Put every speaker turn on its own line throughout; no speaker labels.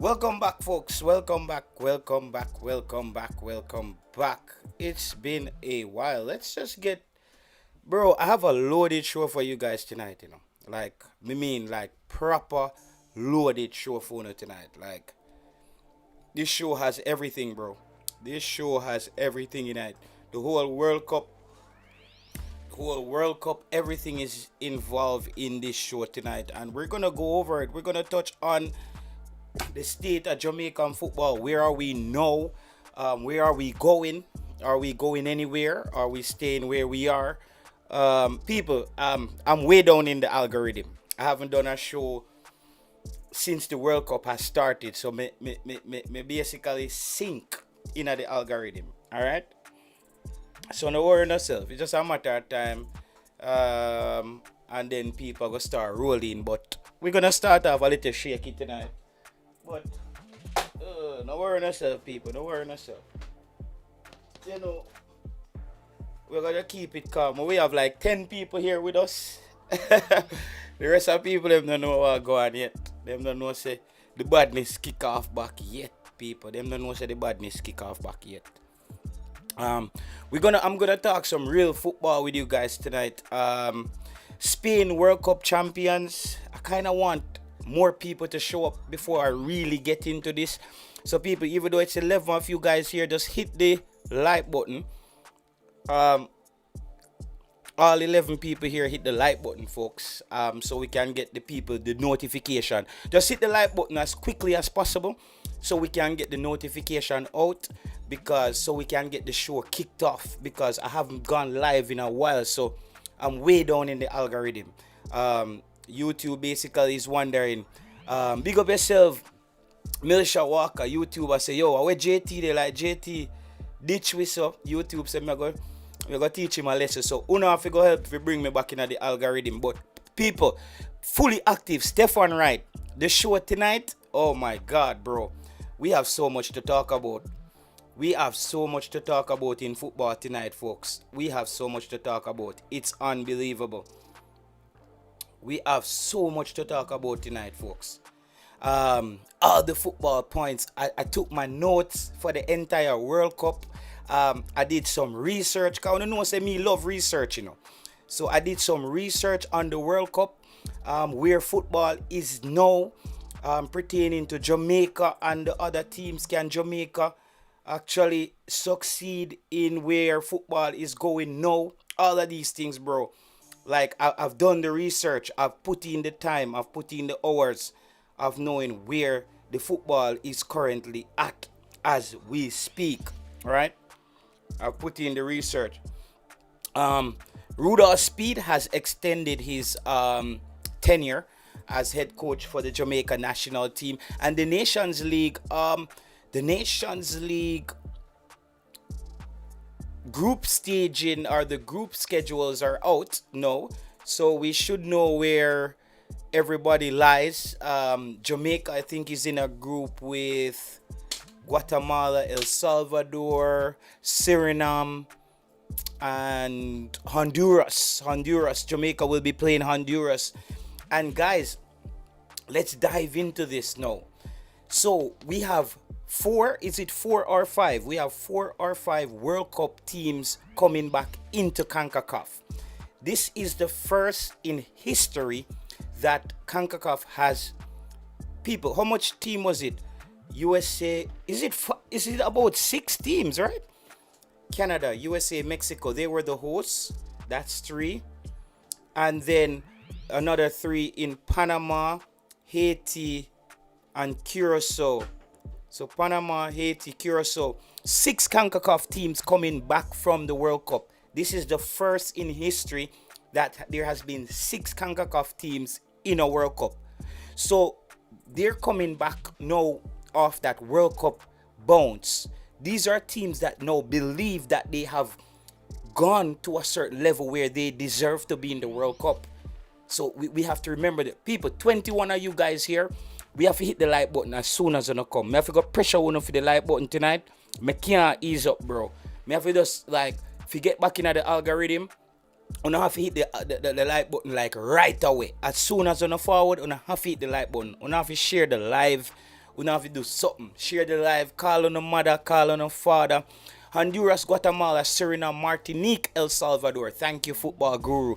Welcome back, folks. Welcome back. Welcome back. Welcome back. Welcome back. It's been a while. Let's just get, bro. I have a loaded show for you guys tonight. Like proper loaded show for you tonight. Like, this show has everything, bro. This show has everything in it. The whole World Cup, everything is involved in this show tonight, and we're gonna go over it. We're gonna touch on the state of Jamaican football. Where are we now? Where are we going? Are we going anywhere? Are we staying where we are? People, I'm way down in the algorithm. I haven't done a show since the World Cup has started, so me basically sink in the algorithm. All right. So no worry yourself. It's just a matter of time, and then people gonna start rolling. But we're gonna start off a little shaky tonight. But no worry yourself, people. No worry yourself. You know, we're gonna keep it calm. We have like 10 people here with us. The rest of people them don't know what going on yet. Them don't know say the badness kick off back yet, people. Them don't know say the badness kick off back yet. I'm gonna talk some real football with you guys tonight. Spain World Cup champions. I kinda want more people to show up before I really get into this. So people, even though it's 11 of you guys here, just hit the like button. All 11 people here, hit the like button, folks, so we can get the people the notification. Just hit the like button as quickly as possible so we can get the notification out, because so we can get the show kicked off, because I haven't gone live in a while, so I'm way down in the algorithm. YouTube basically is wondering, big up yourself, Milsha Walker. YouTube I say, yo, where JT? They like, JT ditch we, so YouTube say, we're gonna teach him a lesson. So Una have to go help if you bring me back in the algorithm. But people, fully active, Stefan Wright. The show tonight, oh my god, bro. We have so much to talk about. We have so much to talk about in football tonight, folks. We have so much to talk about. It's unbelievable. We have so much to talk about tonight, folks. All the football points. I took my notes for the entire World Cup. I did some research. Because you know, say me love research, you know. So I did some research on the World Cup, where football is now, pertaining to Jamaica and the other teams. Can Jamaica actually succeed in where football is going now? All of these things, bro. Like, I've done the research, I've put in the time, I've put in the hours of knowing where the football is currently at as we speak, right? I've put in the research. Rudolph Speed has extended his tenure as head coach for the Jamaica national team, and the Nations League. The Nations League group staging, or the group schedules, are out now, so we should know where everybody lies. Jamaica, I think, is in a group with Guatemala, El Salvador, Suriname, and Honduras. Jamaica will be playing Honduras. And guys, let's dive into this now. So we have four or five? We have 4 or 5 World Cup teams coming back into CONCACAF. This is the first in history that CONCACAF has. People, how much team was it? USA, is it about 6 teams, right? Canada, USA, Mexico, they were the hosts. That's 3. And then another 3 in Panama, Haiti, and Curacao. So Panama, Haiti, Curacao. 6 CONCACAF teams coming back from the World Cup. This is the first in history that there has been 6 CONCACAF teams in a World Cup. So they're coming back now off that World Cup bounce. These are teams that now believe that they have gone to a certain level where they deserve to be in the World Cup. So we have to remember that, people, 21 of you guys here, we have to hit the like button as soon as you come. I have to go pressure one for the like button tonight. I can't ease up, bro. I have to just, like, if you get back in the algorithm, you have to hit the like button like right away. As soon as you forward, you have to hit the like button. You have to share the live We don't have to do something. Share the live, call on the mother, call on the father. Honduras, Guatemala, Suriname, Martinique, El Salvador. Thank you, Football Guru.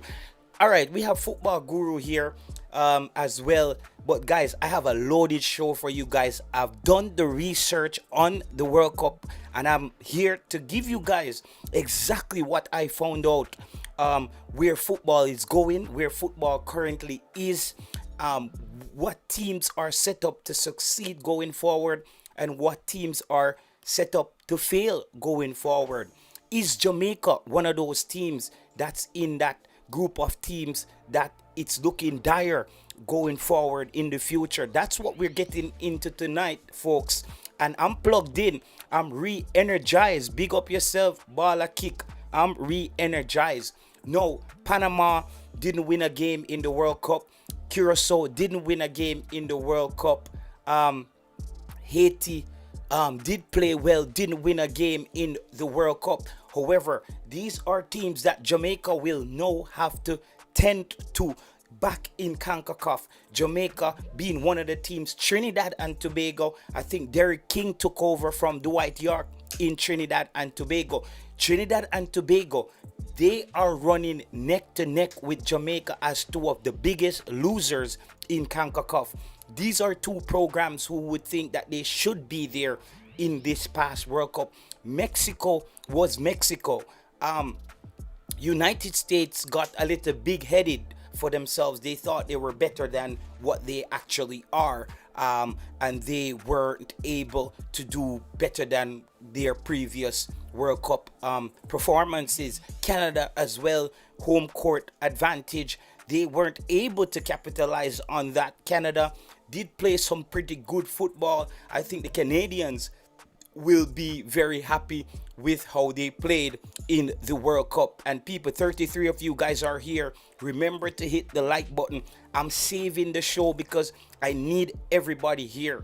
All right, we have Football Guru here as well. But guys, I have a loaded show for you guys. I've done the research on the World Cup, and I'm here to give you guys exactly what I found out. Where football is going, where football currently is, what teams are set up to succeed going forward, and what teams are set up to fail going forward. Is Jamaica one of those teams that's in that group of teams that it's looking dire going forward in the future? That's what we're getting into tonight, folks. And I'm plugged in. I'm re-energized. Big up yourself, baller kick. I'm re-energized. No, Panama didn't win a game in the World Cup. Curacao didn't win a game in the World Cup. Haiti did play well, didn't win a game in the World Cup. However, these are teams that Jamaica will now have to tend to back in CONCACAF. Jamaica being one of the teams. Trinidad and Tobago, I think Derek King took over from Dwight York in Trinidad and Tobago. Trinidad and Tobago, they are running neck to neck with Jamaica as two of the biggest losers in CONCACAF. These are two programs who would think that they should be there in this past World Cup. Mexico was Mexico. United States got a little big-headed for themselves. They thought they were better than what they actually are, and they weren't able to do better than their previous World Cup performances. Canada as well, home court advantage. They weren't able to capitalize on that. Canada did play some pretty good football. I think the Canadians will be very happy with how they played in the World Cup. And people, 33 of you guys are here. Remember to hit the like button. I'm saving the show because I need everybody here.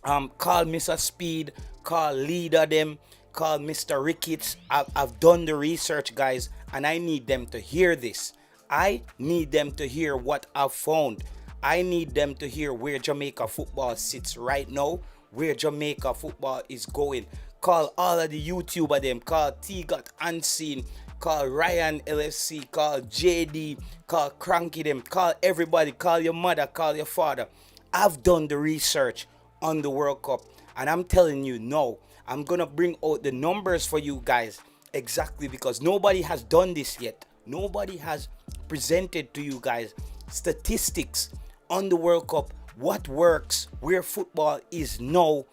Call Mr. Speed, call Leader them, call Mr. Ricketts. I've done the research, guys, and I need them to hear this. I need them to hear what I've found. I need them to hear where Jamaica football sits right now, where Jamaica football is going. Call all of the YouTuber them. Call T-Got Unseen. Call Ryan LFC. Call JD. Call Cranky them. Call everybody. Call your mother. Call your father. I've done the research on the World Cup, and I'm telling you, no, I'm going to bring out the numbers for you guys exactly because nobody has done this yet. Nobody has presented to you guys statistics on the World Cup, what works, where football is now,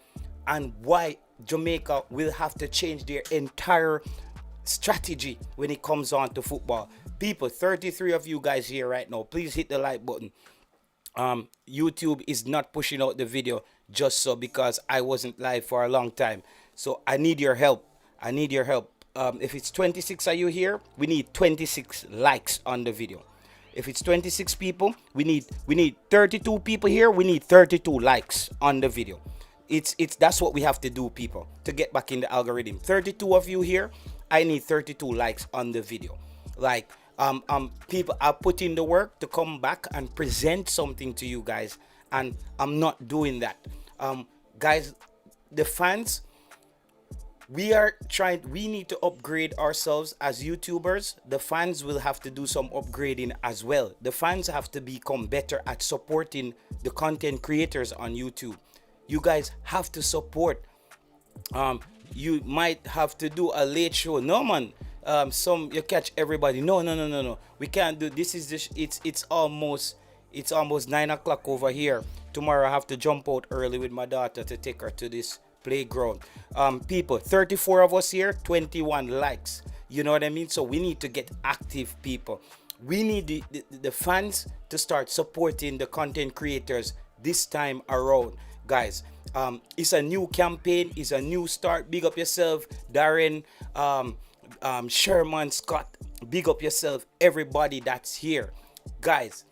and why Jamaica will have to change their entire strategy when it comes on to football. People, 33 of you guys here right now, please hit the like button. YouTube is not pushing out the video just so because I wasn't live for a long time. So I need your help. I need your help. If it's 26 of you here, we need 26 likes on the video. If it's 26 people, we need 32 people here. We need 32 likes on the video. It's that's what we have to do, people, to get back in the algorithm. 32 of you here, I need 32 likes on the video. Like people are putting the work to come back and present something to you guys, and I'm not doing that. Guys, the fans, we need to upgrade ourselves as YouTubers. The fans will have to do some upgrading as well. The fans have to become better at supporting the content creators on YouTube. You guys have to support. You might have to do a late show. No, man. You catch everybody. No. We can't do this. It's almost 9 o'clock over here. Tomorrow I have to jump out early with my daughter to take her to this playground. People, 34 of us here, 21 likes. You know what I mean? So we need to get active, people. We need the fans to start supporting the content creators this time around, guys. It's a new campaign. It's a new start. Big up yourself, Darren, Sherman, Scott. Big up yourself, everybody that's here, guys.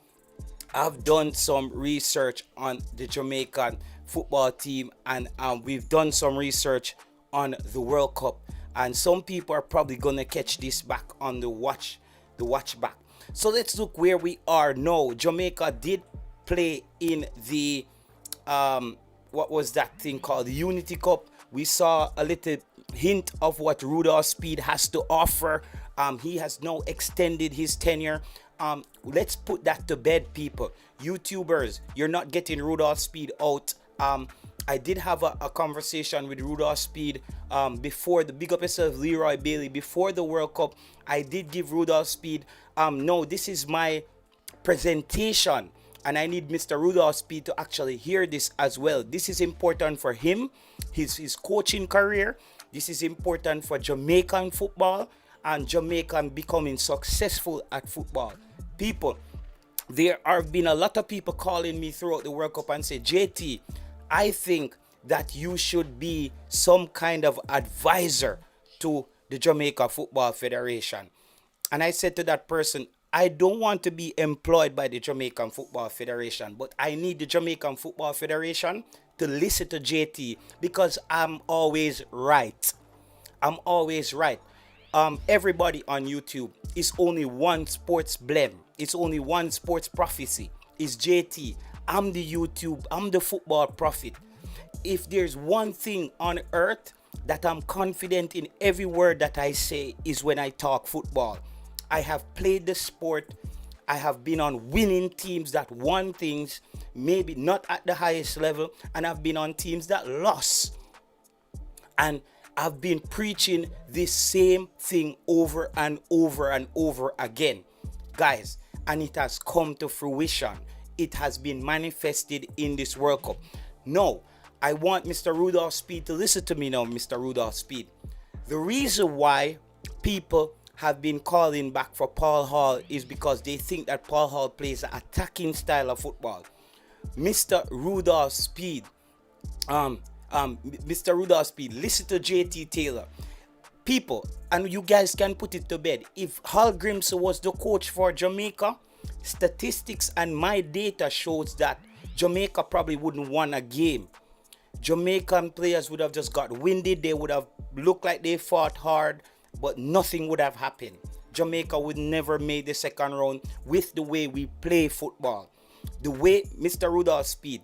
I've done some research on the Jamaican football team, and we've done some research on the World Cup, and some people are probably gonna catch this back on the watch back. So let's look where we are now. Jamaica did play in the what was that thing called? The Unity Cup. We saw a little hint of what Rudolph Speed has to offer. He has now extended his tenure. Let's put that to bed, people. YouTubers, you're not getting Rudolph Speed out. I did have a conversation with Rudolph Speed before the big up yourself, Leroy Bailey, before the World Cup. I did give Rudolph Speed, no, this is my presentation, and I need Mr. Rudolph Speed to actually hear this as well. This is important for him, his coaching career. This is important for Jamaican football and Jamaican becoming successful at football. People, there have been a lot of people calling me throughout the World Cup and say, JT, I think that you should be some kind of advisor to the Jamaica Football Federation. And I said to that person, I don't want to be employed by the Jamaican Football Federation, but I need the Jamaican Football Federation to listen to JT because I'm always right. I'm always right. Everybody on YouTube is only one sports blem. It's only one sports prophecy. It's JT. I'm the YouTube. I'm the football prophet. If there's one thing on earth that I'm confident in every word that I say is when I talk football. I have played the sport. I have been on winning teams that won things, maybe not at the highest level, and I've been on teams that lost. And I've been preaching this same thing over and over and over again, guys, and it has come to fruition. It has been manifested in this World Cup. No, I want Mr. Rudolph Speed to listen to me now, Mr. Rudolph Speed. The reason why people have been calling back for Paul Hall is because they think that Paul Hall plays an attacking style of football. Mr. Rudolph Speed, Mr. Rudolph Speed, listen to JT Taylor. People, and you guys can put it to bed. If Hal Grimson was the coach for Jamaica, statistics and my data shows that Jamaica probably wouldn't won a game. Jamaican players would have just got winded. They would have looked like they fought hard, but nothing would have happened. Jamaica would never make the second round with the way we play football. The way, Mr. Rudolph Speed,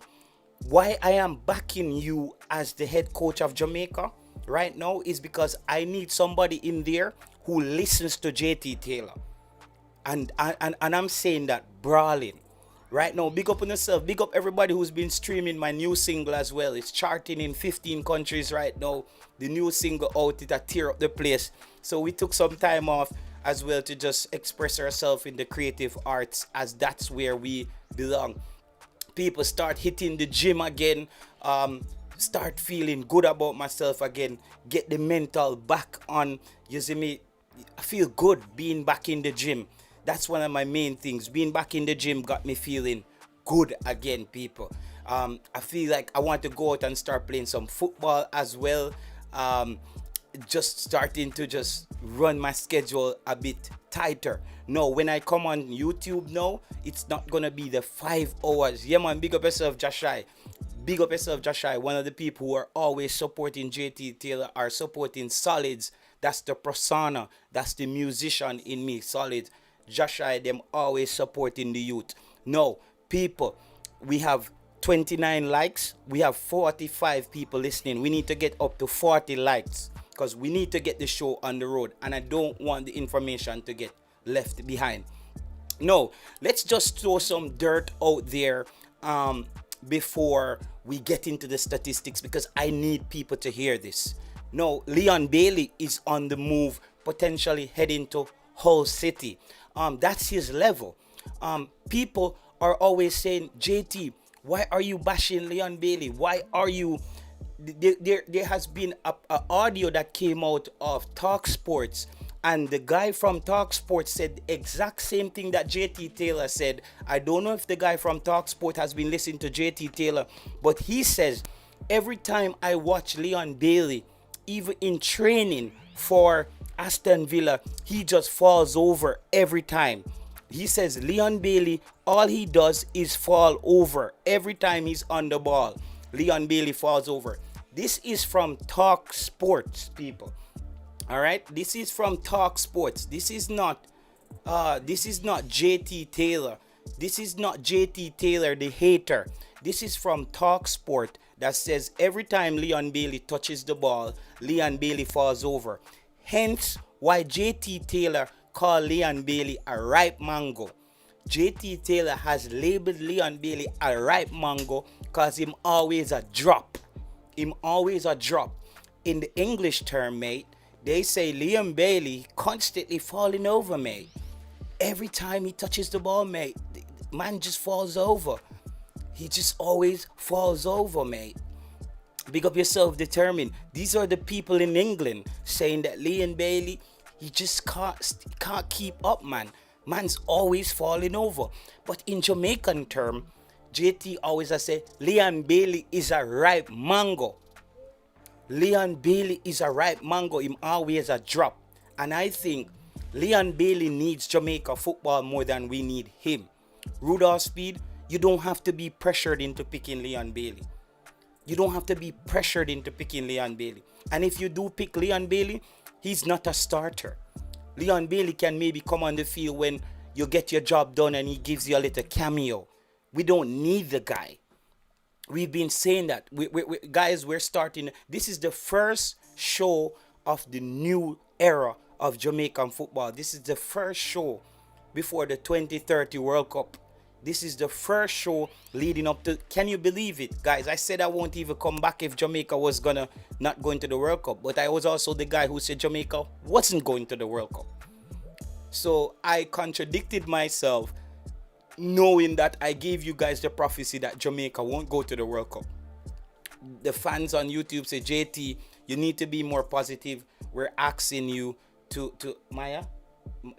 why I am backing you as the head coach of Jamaica right now is because I need somebody in there who listens to JT Taylor. And I'm saying that brawling. Right now, big up on yourself. Big up everybody who's been streaming my new single as well. It's charting in 15 countries right now. The new single out, it tear up the place. So we took some time off as well to just express ourselves in the creative arts, as that's where we belong. People start hitting the gym again. Start feeling good about myself again. Get the mental back on. You see me? I feel good being back in the gym. That's one of my main things. Being back in the gym got me feeling good again, people. I feel like I want to go out and start playing some football as well. Just starting to just run my schedule a bit tighter. No, when I come on YouTube now, it's not going to be the 5 hours. Yeah, man, big up yourself, Joshai. Big up yourself, Joshai. One of the people who are always supporting JT Taylor are supporting Solids. That's the persona. That's the musician in me, Solids. Joshua, them always supporting the youth. No, people, we have 29 likes. We have 45 people listening. We need to get up to 40 likes because we need to get the show on the road. And I don't want the information to get left behind. No, let's just throw some dirt out there before we get into the statistics because I need people to hear this. No, Leon Bailey is on the move, potentially heading to Hull City. That's his level. People are always saying, JT, why are you bashing Leon Bailey? Why are you... There has been a audio that came out of Talk Sports, and the guy from Talk Sports said the exact same thing that JT Taylor said. I don't know if the guy from Talk Sport has been listening to JT Taylor, but he says, every time I watch Leon Bailey, even in training for Aston Villa, he just falls over every time. He says Leon Bailey, all he does is fall over every time he's on the ball. Leon Bailey falls over. This is from Talk Sports, people. All right, this is from Talk Sports. This is not JT Taylor. This is not JT Taylor, the hater. This is from Talk Sport. that says every time Leon Bailey touches the ball, Leon Bailey falls over. Hence why JT Taylor called Leon Bailey a ripe mango. JT Taylor has labeled Leon Bailey a ripe mango because him always a drop. Him always a drop. In the English term, mate, they say Leon Bailey constantly falling over, mate. Every time he touches the ball, mate, the man just falls over. He just always falls over, mate. Big up yourself, determined. These are the people in England saying that Leon Bailey, he just can't keep up, man. Man's always falling over. But in Jamaican term, JT always I say, Leon Bailey is a ripe mango. Leon Bailey is a ripe mango. Him always a drop. And I think Leon Bailey needs Jamaica football more than we need him. Rudolph Speed, you don't have to be pressured into picking Leon Bailey. You don't have to be pressured into picking Leon Bailey. And if you do pick Leon Bailey, he's not a starter. Leon Bailey can maybe come on the field when you get your job done and he gives you a little cameo. We don't need the guy. We've been saying that. Guys, we're starting. This is the first show of the new era of Jamaican football. This is the first show before the 2030 World Cup. This is the first show leading up to. Can you believe it, guys? I said I won't even come back if Jamaica was gonna not going to the World Cup, but I was also the guy who said Jamaica wasn't going to the World Cup. So I contradicted myself, knowing that I gave you guys the prophecy that Jamaica won't go to the World Cup. The fans on YouTube say, JT, you need to be more positive. We're asking you to Maya,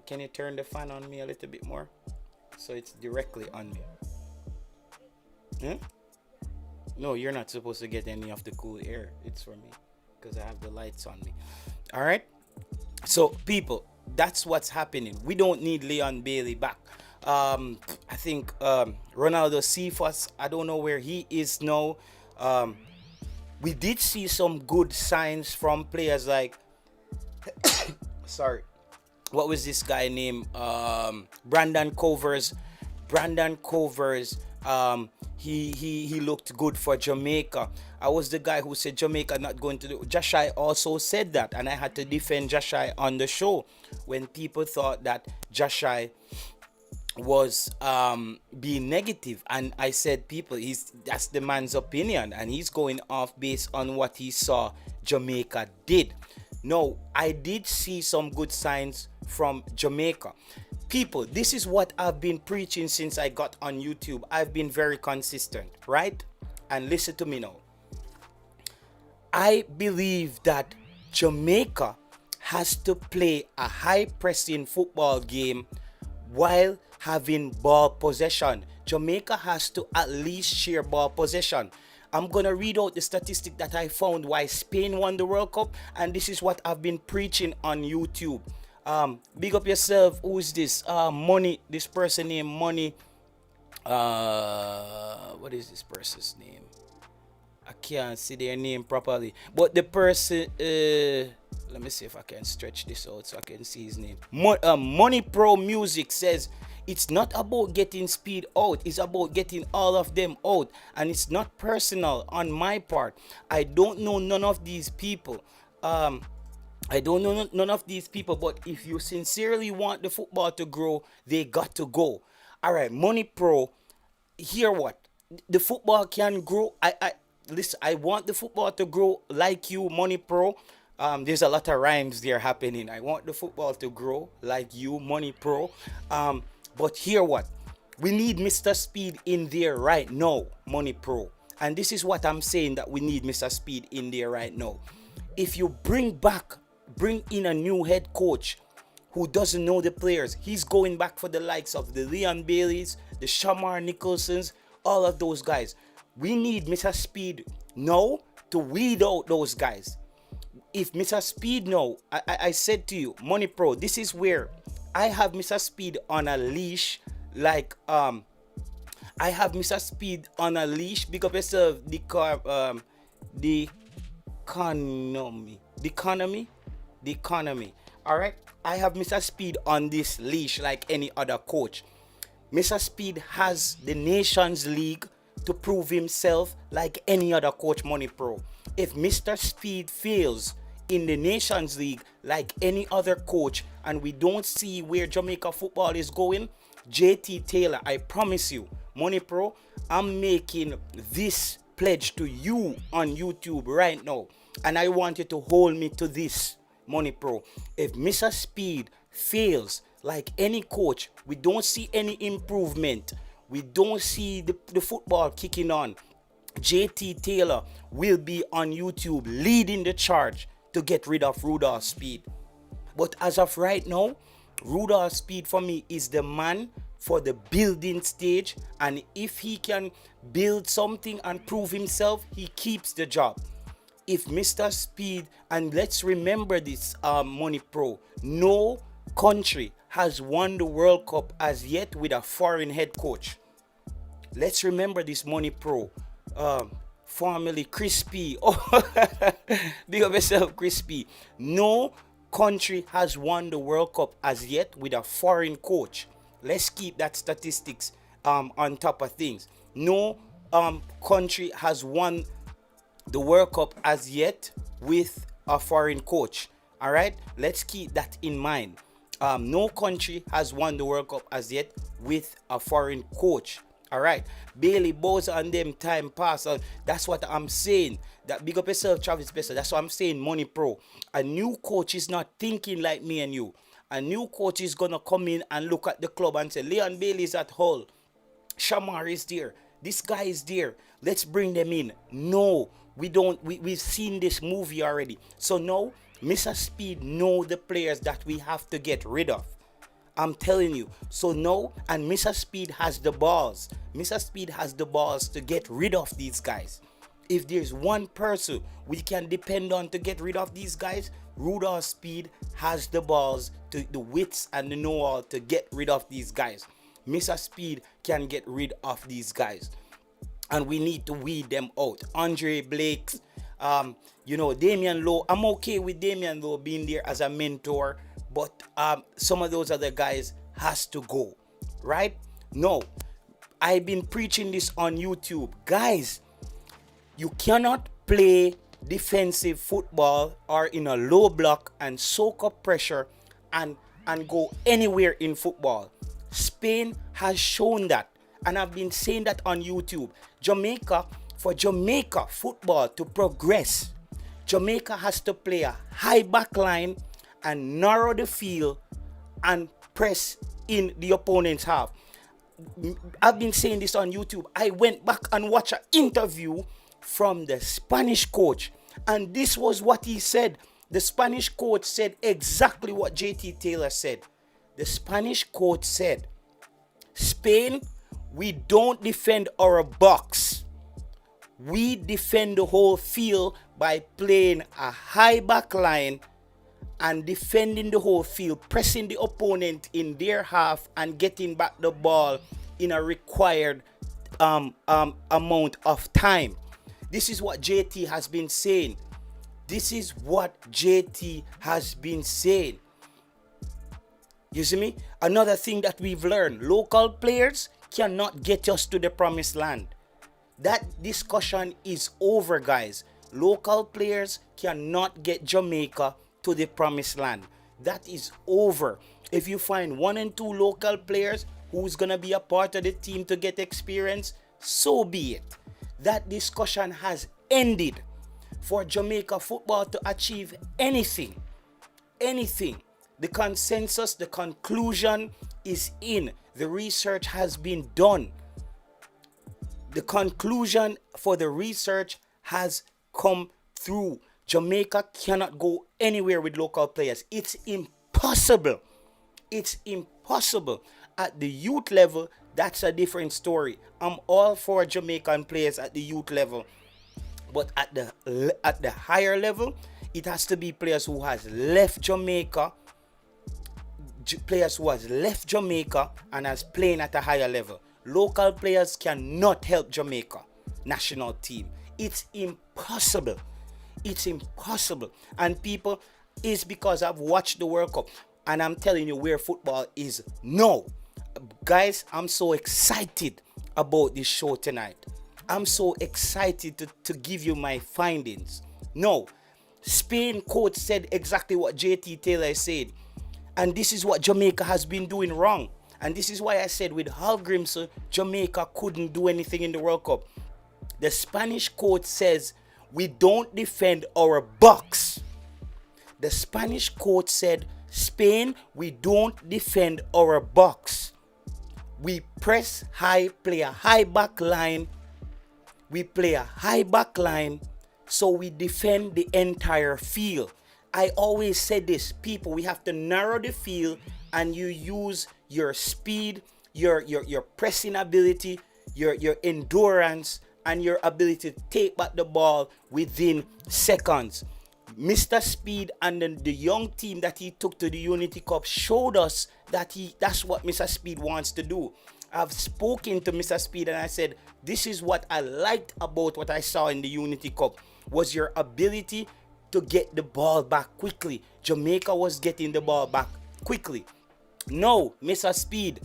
can you turn the fan on me a little bit more? So it's directly on me. No, you're not supposed to get any of the cool air. It's for me because I have the lights on me. All right. So people, that's what's happening. We don't need Leon Bailey back. I think Ronaldo Cephas, I don't know where he is now. We did see some good signs from players like sorry, what was this guy named Brandon Covers. He looked good for Jamaica. I was the guy who said Jamaica not going to do. Jashai also said that, and I had to defend Jashai on the show when people thought that Jashai was being negative, and I said, people, that's the man's opinion, and he's going off based on what he saw Jamaica did. No, I did see some good signs from Jamaica. People, this is what I've been preaching since I got on YouTube. I've been very consistent, right? And listen to me now. I believe that Jamaica has to play a high pressing football game while having ball possession. Jamaica has to at least share ball possession. I'm going to read out the statistic that I found why Spain won the World Cup, and this is what I've been preaching on YouTube. Big up yourself. Who is this? Money. This person named Money. What is this person's name? I can't see their name properly. But the person, let me see if I can stretch this out so I can see his name. Money Pro Music says, it's not about getting speed out. It's about getting all of them out. And it's not personal on my part. I don't know none of these people. I don't know none of these people. But if you sincerely want the football to grow, they got to go. All right, Money Pro, hear what? The football can grow. Listen, I want the football to grow like you, Money Pro. There's a lot of rhymes there happening. I want the football to grow like you, Money Pro. But hear what? We need Mr. Speed in there right now, Money Pro. And this is what I'm saying, that we need Mr. Speed in there right now. If you bring in a new head coach who doesn't know the players, he's going back for the likes of the Leon Baileys, the Shamar Nicholsons, all of those guys. We need Mr. Speed now to weed out those guys. If Mr. Speed now, I said to you, Money Pro, this is where I have Mr. Speed on a leash, like I have Mr. Speed on a leash. Big up yourself, the economy. All right, I have Mr. Speed on this leash like any other coach. Mr. Speed has the Nations League to prove himself like any other coach, Money Pro. If Mr. Speed fails in the Nations League like any other coach, and we don't see where Jamaica football is going, JT Taylor, I promise you, Money Pro, I'm making this pledge to you on YouTube right now, and I want you to hold me to this, Money Pro. If Mr. Speed fails like any coach, we don't see any improvement, we don't see the football kicking on, JT Taylor will be on YouTube leading the charge to get rid of Rudolph Speed. But as of right now, Rudolph Speed for me is the man for the building stage, and if he can build something and prove himself, he keeps the job. If Mr. Speed, and let's remember this, Money Pro, no country has won the World Cup as yet with a foreign head coach. Let's remember this, Money Pro. Formerly Crispy. Oh, big up yourself, Crispy. No country has won the World Cup as yet with a foreign coach. Let's keep that statistics on top of things. No country has won the World Cup as yet with a foreign coach. All right, let's keep that in mind. No country has won the World Cup as yet with a foreign coach. All right, Bailey Bowser and them time pass. That's what I'm saying. That big up yourself, Travis Besser. That's what I'm saying, Money Pro. A new coach is not thinking like me and you. A new coach is gonna come in and look at the club and say, Leon Bailey is at Hull, Shamar is there, this guy is there, let's bring them in. No, we don't. We've seen this movie already. So now, Mr. Speed know the players that we have to get rid of. I'm telling you. So no, and Mr. Speed has the balls. Mr. Speed has the balls to get rid of these guys. If there's one person we can depend on to get rid of these guys, Rudolph Speed has the balls, the wits and the know-how to get rid of these guys. Mr. Speed can get rid of these guys. And we need to weed them out. Andre Blakes, Damian Lowe. I'm okay with Damian Lowe being there as a mentor, but some of those other guys has to go, right? No, I've been preaching this on YouTube. Guys, you cannot play defensive football or in a low block and soak up pressure and go anywhere in football. Spain has shown that, and I've been saying that on YouTube. For Jamaica football to progress, Jamaica has to play a high back line and narrow the field and press in the opponent's half. I've been saying this on YouTube. I went back and watched an interview from the Spanish coach, and this was what he said. The Spanish coach said exactly what JT Taylor said. The Spanish coach said, Spain, we don't defend our box. We defend the whole field by playing a high back line and defending the whole field, pressing the opponent in their half and getting back the ball in a required amount of time. This is what JT has been saying. This is what JT has been saying. You see me? Another thing that we've learned, local players cannot get us to the promised land. That discussion is over, guys. Local players cannot get Jamaica to the promised land. That is over. If you find 1 and 2 local players who's gonna be a part of the team to get experience, so be it. That discussion has ended. For Jamaica football to achieve anything, the consensus, the conclusion is in. The research has been done. The conclusion for the research has come through. Jamaica cannot go anywhere with local players. It's impossible. It's impossible. At the youth level, that's a different story. I'm all for Jamaican players at the youth level. But at the higher level, it has to be players who has left Jamaica, and has playing at a higher level. Local players cannot help Jamaica national team. It's impossible. It's impossible. And people, it's because I've watched the World Cup and I'm telling you where football is now. Guys, I'm so excited about this show tonight. I'm so excited to give you my findings. No, Spain coach said exactly what JT Taylor said. And this is what Jamaica has been doing wrong. And this is why I said with Hal Grimson, Jamaica couldn't do anything in the World Cup. The Spanish coach says, we don't defend our box. The Spanish coach said, Spain, we don't defend our box. We press high, play a high back line. We play a high back line, so we defend the entire field. I always said this, people, we have to narrow the field and you use your speed, your pressing ability, your endurance, and your ability to take back the ball within seconds. Mr. Speed and the young team that he took to the Unity Cup showed us that that's what Mr. Speed wants to do. I've spoken to Mr. Speed and I said, this is what I liked about what I saw in the Unity Cup, was your ability to get the ball back quickly. Jamaica was getting the ball back quickly. No, Mr. Speed,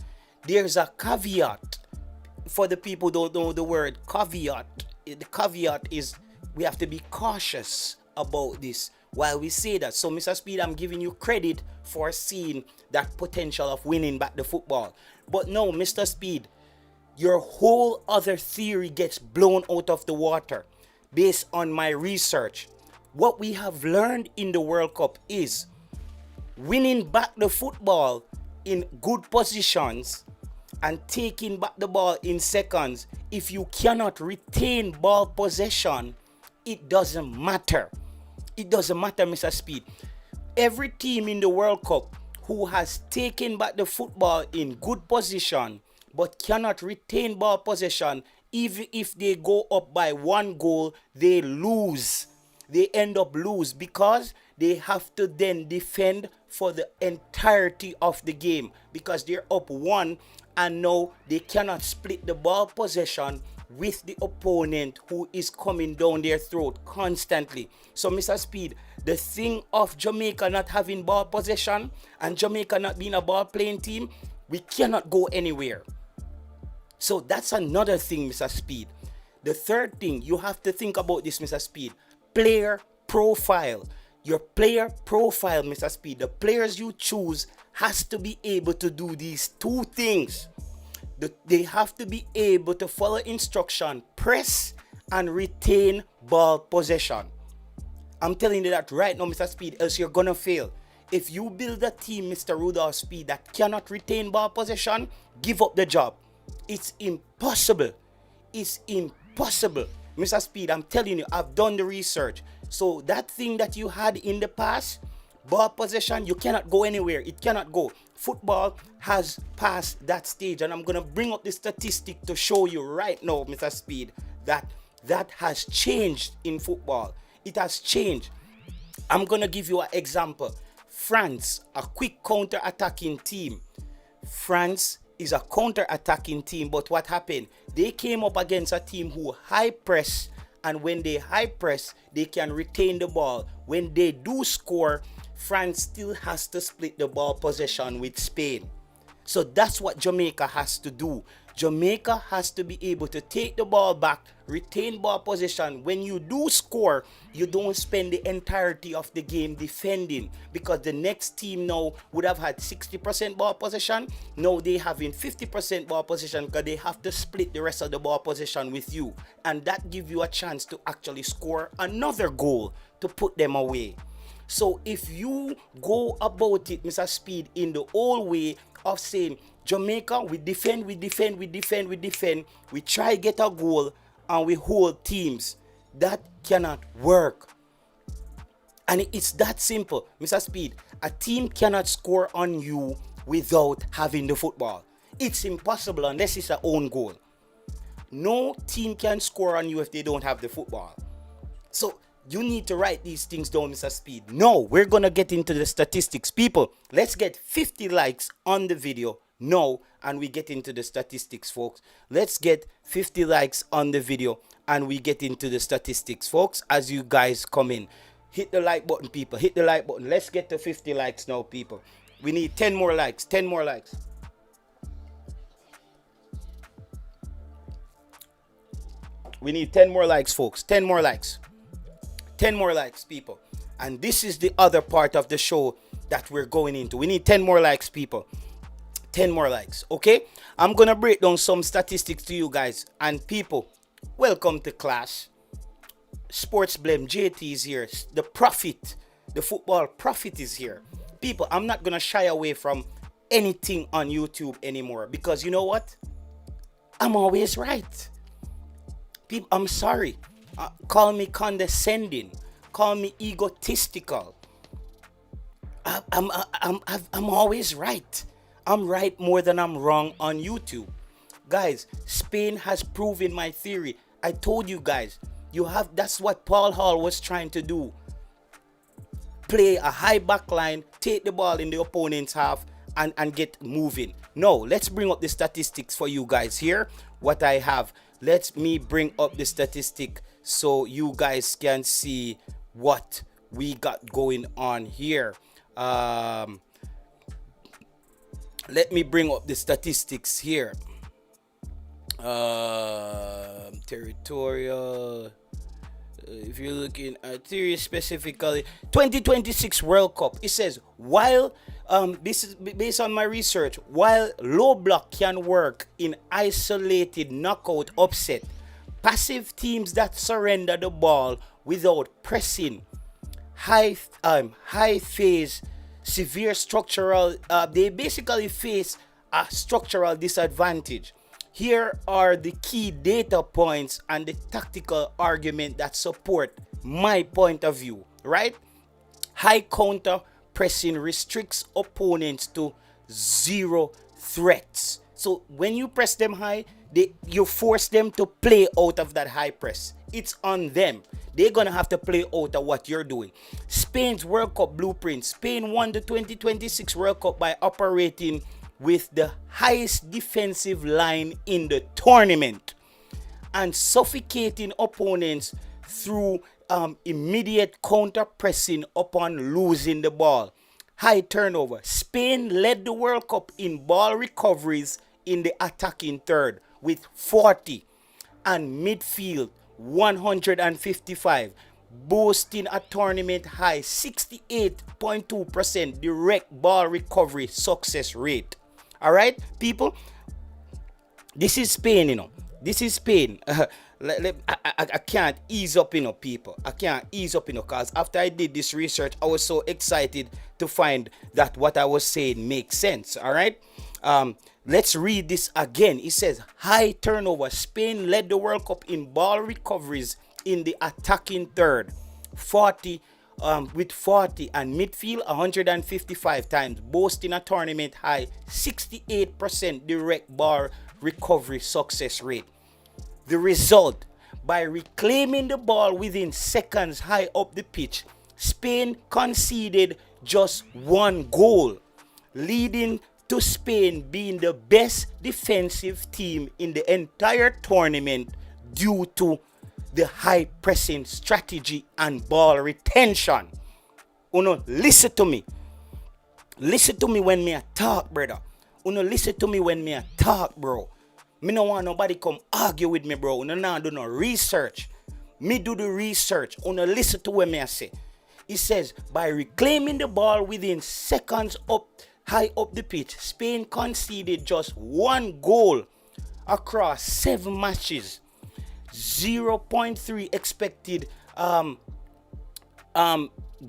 there's a caveat. For the people who don't know the word caveat, the caveat is we have to be cautious about this while we say that. So Mr. Speed, I'm giving you credit for seeing that potential of winning back the football. But no, Mr. Speed, your whole other theory gets blown out of the water based on my research. What we have learned in the World Cup is winning back the football in good positions and taking back the ball in seconds. If you cannot retain ball possession, it doesn't matter. It doesn't matter, Mr. Speed. Every team in the World Cup who has taken back the football in good position but cannot retain ball possession, even if they go up by 1 goal, they lose. They end up lose because they have to then defend for the entirety of the game because they're up 1 and now they cannot split the ball possession with the opponent who is coming down their throat constantly. So Mr. Speed, the thing of Jamaica not having ball possession and Jamaica not being a ball playing team, we cannot go anywhere. So that's another thing, Mr. Speed. The third thing, you have to think about this, Mr. Speed. Player profile. Your player profile, Mr. Speed, the players you choose has to be able to do these 2 things. They have to be able to follow instruction, press and retain ball possession. I'm telling you that right now, Mr. Speed, else you're gonna fail. If you build a team, Mr. Rudolph Speed, that cannot retain ball possession, give up the job. It's impossible. It's impossible. Mr. Speed, I'm telling you, I've done the research. So that thing that you had in the past, ball possession, you cannot go anywhere. It cannot go. Football has passed that stage. And I'm going to bring up the statistic to show you right now, Mr. Speed, that has changed in football. It has changed. I'm going to give you an example. France, a quick counter-attacking team. France is a counter-attacking team, but what happened? They came up against a team who high press, and when they high press, they can retain the ball. When they do score, France still has to split the ball possession with Spain. So that's what Jamaica has to do. Jamaica has to be able to take the ball back, retain ball possession. When you do score, you don't spend the entirety of the game defending, because the next team now would have had 60% ball possession. Now they having 50% ball possession because they have to split the rest of the ball possession with you. And that gives you a chance to actually score another goal to put them away. So if you go about it, Mr. Speed, in the old way of saying, Jamaica, we defend, we try get a goal and we hold teams, that cannot work. And it's that simple, Mr. Speed. A team cannot score on you without having the football. It's impossible unless it's an own goal. No team can score on you if they don't have the football. So you need to write these things down, Mr. Speed. No, we're going to get into the statistics. People, let's get 50 likes on the video now and we get into the statistics, folks. Let's get 50 likes on the video and we get into the statistics, folks, as you guys come in. Hit the like button, people. Hit the like button. Let's get to 50 likes now, people. We need 10 more likes. 10 more likes. We need 10 more likes, folks. 10 more likes. 10 more likes, people. And this is the other part of the show that we're going into. We need 10 more likes, people. 10 more likes, okay? I'm gonna break down some statistics to you guys. And people, welcome to class. Sports Blem, JT is here. The prophet, the football prophet is here. People, I'm not gonna shy away from anything on YouTube anymore, because you know what? I'm always right. People, I'm sorry. Call me condescending. Call me egotistical. I'm always right. I'm right more than I'm wrong on YouTube. Guys, Spain has proven my theory. I told you guys, that's what Paul Hall was trying to do. Play a high back line, take the ball in the opponent's half, and get moving. No, let's bring up the statistics for you guys here. What I have. Let me bring up the statistic so you guys can see what we got going on here. Let me bring up the statistics here. Territorial. If you're looking at theory specifically, 2026 World Cup, it says, while this is based on my research, while low block can work in isolated knockout upset, passive teams that surrender the ball without pressing, high phase, severe structural, they basically face a structural disadvantage. Here are the key data points and the tactical argument that support my point of view, right? High counter pressing restricts opponents to zero threats. So when you press them high, you force them to play out of that high press. It's on them. They're going to have to play out of what you're doing. Spain's World Cup blueprint. Spain won the 2026 World Cup by operating with the highest defensive line in the tournament and suffocating opponents through immediate counter pressing upon losing the ball. High turnover. Spain led the World Cup in ball recoveries in the attacking third with 40 and midfield 155, boasting a tournament high 68.2% direct ball recovery success rate. All right, people, this is Spain, This is Spain. I can't ease up, people. I can't ease up, because after I did this research, I was so excited to find that what I was saying makes sense. All right. Let's read this again. It says, high turnover. Spain led the World Cup in ball recoveries in the attacking third, 40 with 40, and midfield 155 times, boasting a tournament high 68% direct ball recovery success rate. The result, by reclaiming the ball within seconds high up the pitch, Spain conceded just one goal, leading to Spain being the best defensive team in the entire tournament due to the high pressing strategy and ball retention. Listen to me. Listen to me when me a talk, brother. Listen to me when me a talk, bro. Me no want nobody come argue with me, bro. Nah do no research. Me do the research. Listen to what me I say. It says, by reclaiming the ball within seconds high up the pitch, Spain conceded just one goal across 7 matches. 0.3 expected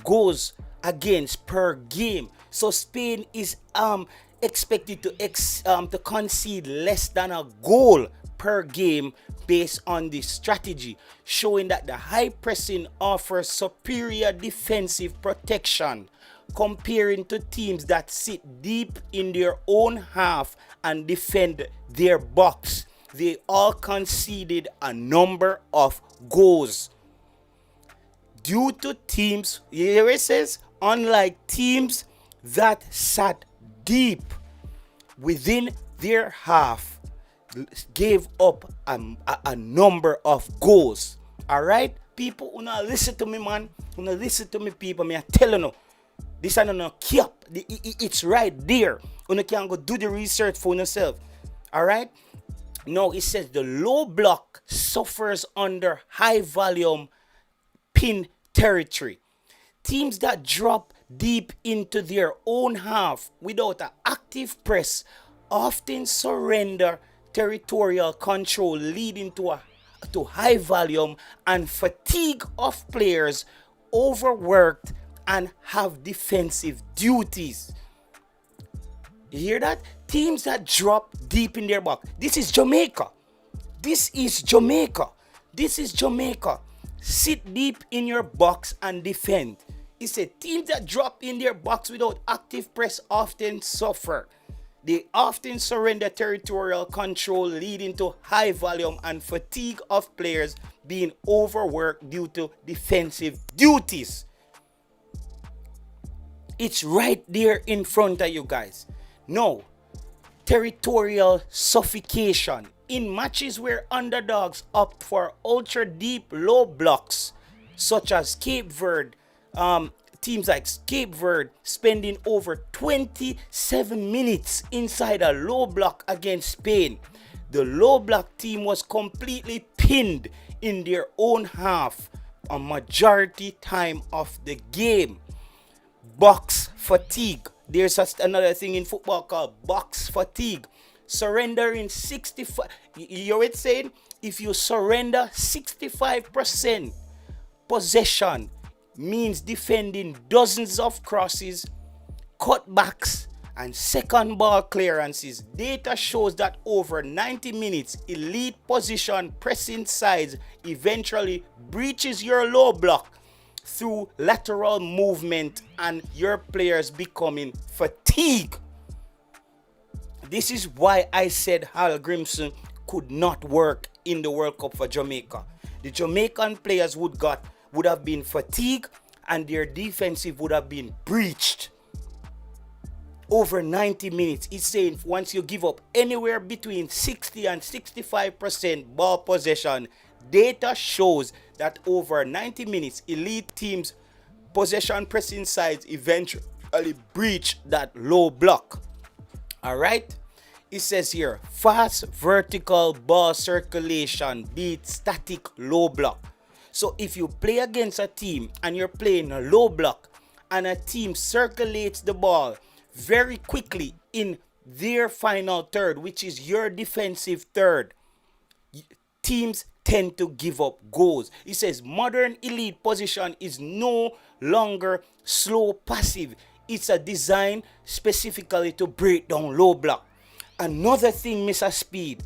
goals against per game. So Spain is expected to concede less than a goal per game based on this strategy, showing that the high pressing offers superior defensive protection comparing to teams that sit deep in their own half and defend their box. They all conceded a number of goals due to teams, here it says, unlike teams that sat deep within their half, gave up a number of goals. All right, people, listen to me, man. Listen to me, people. Me I tell you, this is no cap. It's right there. You can go do the research for yourself. All right. Now it says the low block suffers under high volume pin territory. Teams that drop deep into their own half without an active press often surrender territorial control, leading to high volume and fatigue of players, overworked and have defensive duties. You hear that? Teams that drop deep in their box. This is Jamaica. This is Jamaica. This is Jamaica. Sit deep in your box and defend. He said teams that drop in their box without active press often suffer. They often surrender territorial control, leading to high volume and fatigue of players being overworked due to defensive duties. It's right there in front of you guys. No, territorial suffocation in matches where underdogs opt for ultra deep low blocks, such as Cape Verde. Teams like Cape Verde spending over 27 minutes inside a low block against Spain. The low block team was completely pinned in their own half a majority time of the game. Box fatigue. There's another thing in football called box fatigue. Surrendering 65. You know what it's saying? If you surrender 65% possession, means defending dozens of crosses, cutbacks, and second ball clearances. Data shows that over 90 minutes, elite position pressing sides eventually breaches your low block through lateral movement and your players becoming fatigued. This is why I said Hal Grimson could not work in the World Cup for Jamaica. The Jamaican players would have been fatigued and their defensive would have been breached. Over 90 minutes. It's saying once you give up anywhere between 60 and 65% ball possession, data shows that over 90 minutes, elite teams' possession pressing sides eventually breach that low block. Alright? It says here, fast vertical ball circulation beats static low block. So if you play against a team and you're playing a low block and a team circulates the ball very quickly in their final third, which is your defensive third, teams tend to give up goals. It says modern elite position is no longer slow passive. It's a design specifically to break down low block. Another thing, Mr. Speed.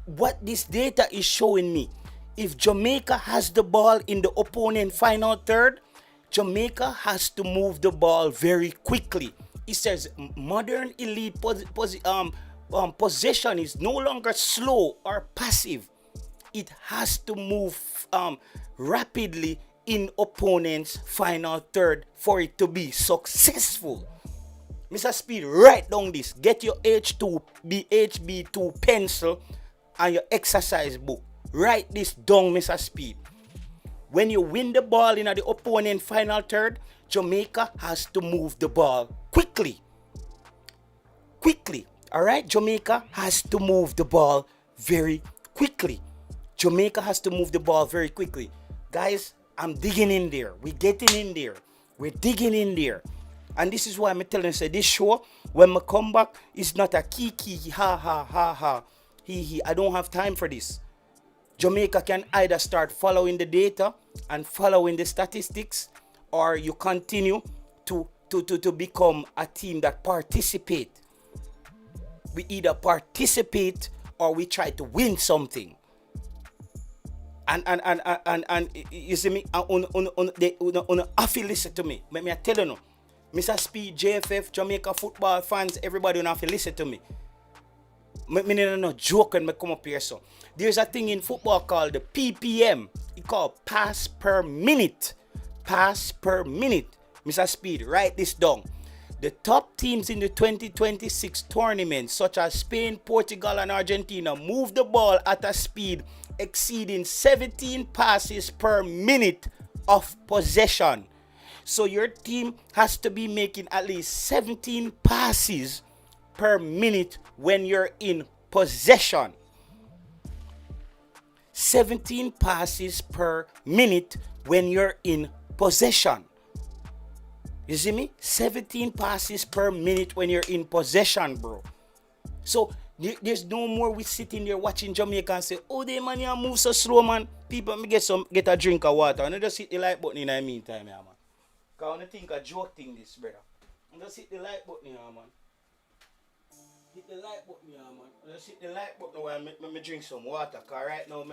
What this data is showing me, if Jamaica has the ball in the opponent final third, Jamaica has to move the ball very quickly. It says modern elite possession is no longer slow or passive. It has to move rapidly in opponent's final third for it to be successful. Mr. Speed, write down this. Get your HB2 pencil and your exercise book. Write this down, Mr. Speed. When you win the ball in the opponent final third, Jamaica has to move the ball quickly. Alright? Jamaica has to move the ball very quickly. Guys, I'm digging in there. We're getting in there. We're digging in there. And this is why I'm telling you, this show, when I come back, it's not a kiki, ha ha ha ha. I don't have time for this. Jamaica can either start following the data and following the statistics, or you continue to become a team that participate. We either participate or we try to win something. And you see me, on listen to me. Let me tell you no. Mr. Speed, JFF, Jamaica football fans, everybody have to listen to me. Me no joke when I come up here. So there's a thing in football called the PPM. It's called pass per minute. Mr. Speed, write this down. The top teams in the 2026 tournament, such as Spain, Portugal, and Argentina, move the ball at a speed exceeding 17 passes per minute of possession. So your team has to be making at least 17 passes per minute when you're in possession. 17 passes per minute when you're in possession. You see me? 17 passes per minute when you're in possession, bro. So there's no more we sitting there watching Jamaica and say, oh, they man, you move so slow, man. People, me get a drink of water. And I just hit the like button in the meantime, yeah, man. Because I think a joke thing this, brother. I just hit the like button, yeah, man. Hit the like button, yeah, man. I just hit the like button while I drink some water. Cause right now,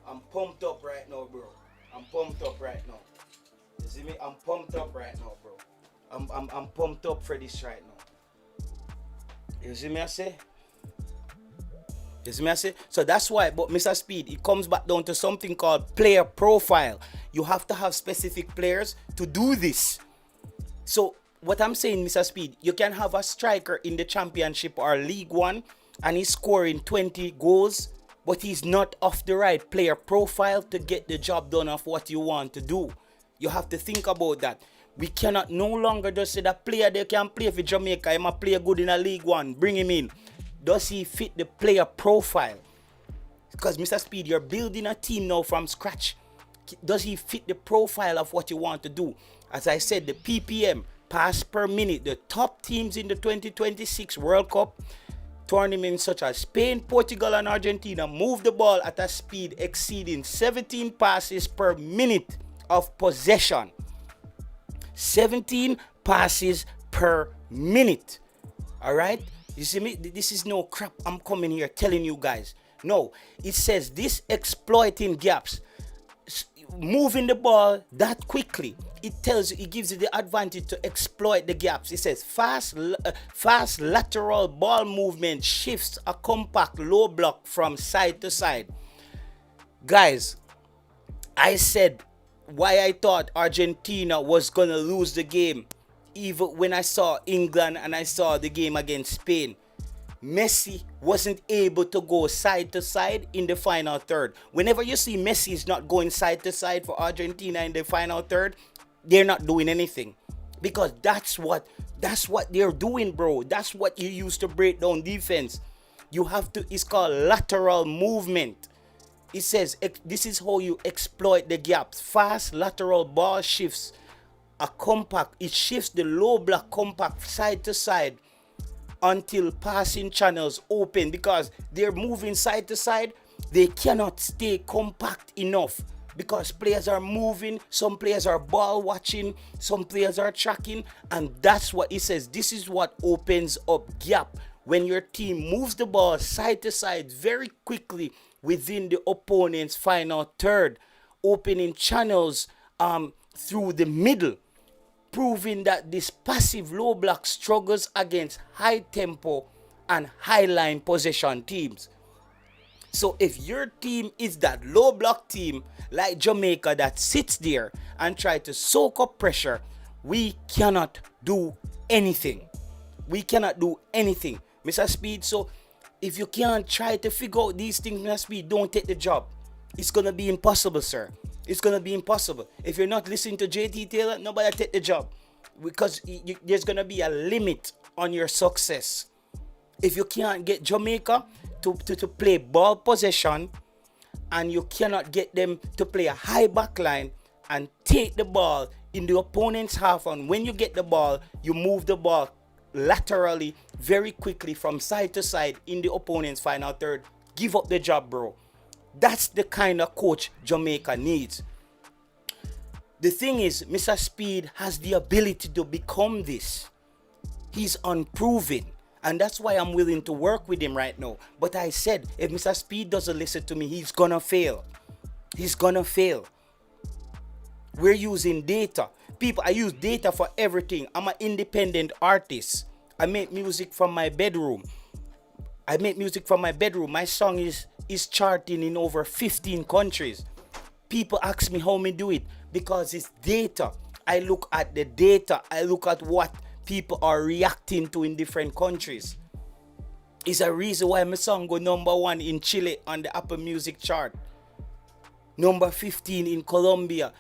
I'm pumped up right now, bro. I'm pumped up right now. You see me? I'm pumped up right now, bro. I'm pumped up for this right now. You see me I say? You see me I say? So that's why, but Mr. Speed, it comes back down to something called player profile. You have to have specific players to do this. So what I'm saying, Mr. Speed, you can have a striker in the championship or League One and he's scoring 20 goals, but he's not of the right player profile to get the job done of what you want to do. You have to think about that. We cannot no longer just say that player they can play for Jamaica, he might play good in a League One, bring him in. Does he fit the player profile? Because Mr. Speed, you're building a team now from scratch. Does he fit the profile of what you want to do? As I said, the PPM, pass per minute, the top teams in the 2026 World Cup tournaments such as Spain, Portugal, and Argentina move the ball at a speed exceeding 17 passes per minute of possession. 17 passes per minute. Alright? You see me? This is no crap I'm coming here telling you guys. No. It says this exploiting gaps. Moving the ball that quickly. It tells you, it gives you the advantage to exploit the gaps. It says fast lateral ball movement shifts a compact low block from side to side. Guys, I said why I thought Argentina was going to lose the game, even when I saw England and I saw the game against Spain. Messi wasn't able to go side to side in the final third. Whenever you see Messi is not going side to side for Argentina in the final third, they're not doing anything. Because that's what they're doing, bro. That's what you use to break down defense. You have to, it's called lateral movement. It says this is how you exploit the gaps. Fast lateral ball shifts a compact. It shifts the low block compact side to side until passing channels open, because they're moving side to side. They cannot stay compact enough because players are moving. Some players are ball watching. Some players are tracking. And that's what it says. This is what opens up gap. When your team moves the ball side to side very quickly within the opponent's final third, opening channels through the middle, proving that this passive low block struggles against high tempo and high line possession teams. So if your team is that low block team like Jamaica that sits there and try to soak up pressure, we cannot do anything. We cannot do anything, Mr. Speed. So if you can't try to figure out these things, Mr. Speed, don't take the job. It's going to be impossible, sir. It's going to be impossible. If you're not listening to JT Taylor, nobody take the job. Because there's going to be a limit on your success. If you can't get Jamaica to play ball possession, and you cannot get them to play a high back line and take the ball in the opponent's half, and when you get the ball, you move the ball laterally very quickly from side to side in the opponent's final third, give up the job, bro. That's the kind of coach Jamaica needs. The thing is, Mr. Speed has the ability to become this. He's unproven. And that's why I'm willing to work with him right now. But I said, if Mr. Speed doesn't listen to me, he's gonna fail. He's gonna fail. We're using data. People, I use data for everything. I'm an independent artist. I make music from my bedroom. My song is charting in over 15 countries. People ask me how me do it, because it's data. I look at the data. I look at what people are reacting to in different countries. It's a reason why my song go #1 in Chile on the Apple Music chart. Number 15 in Colombia.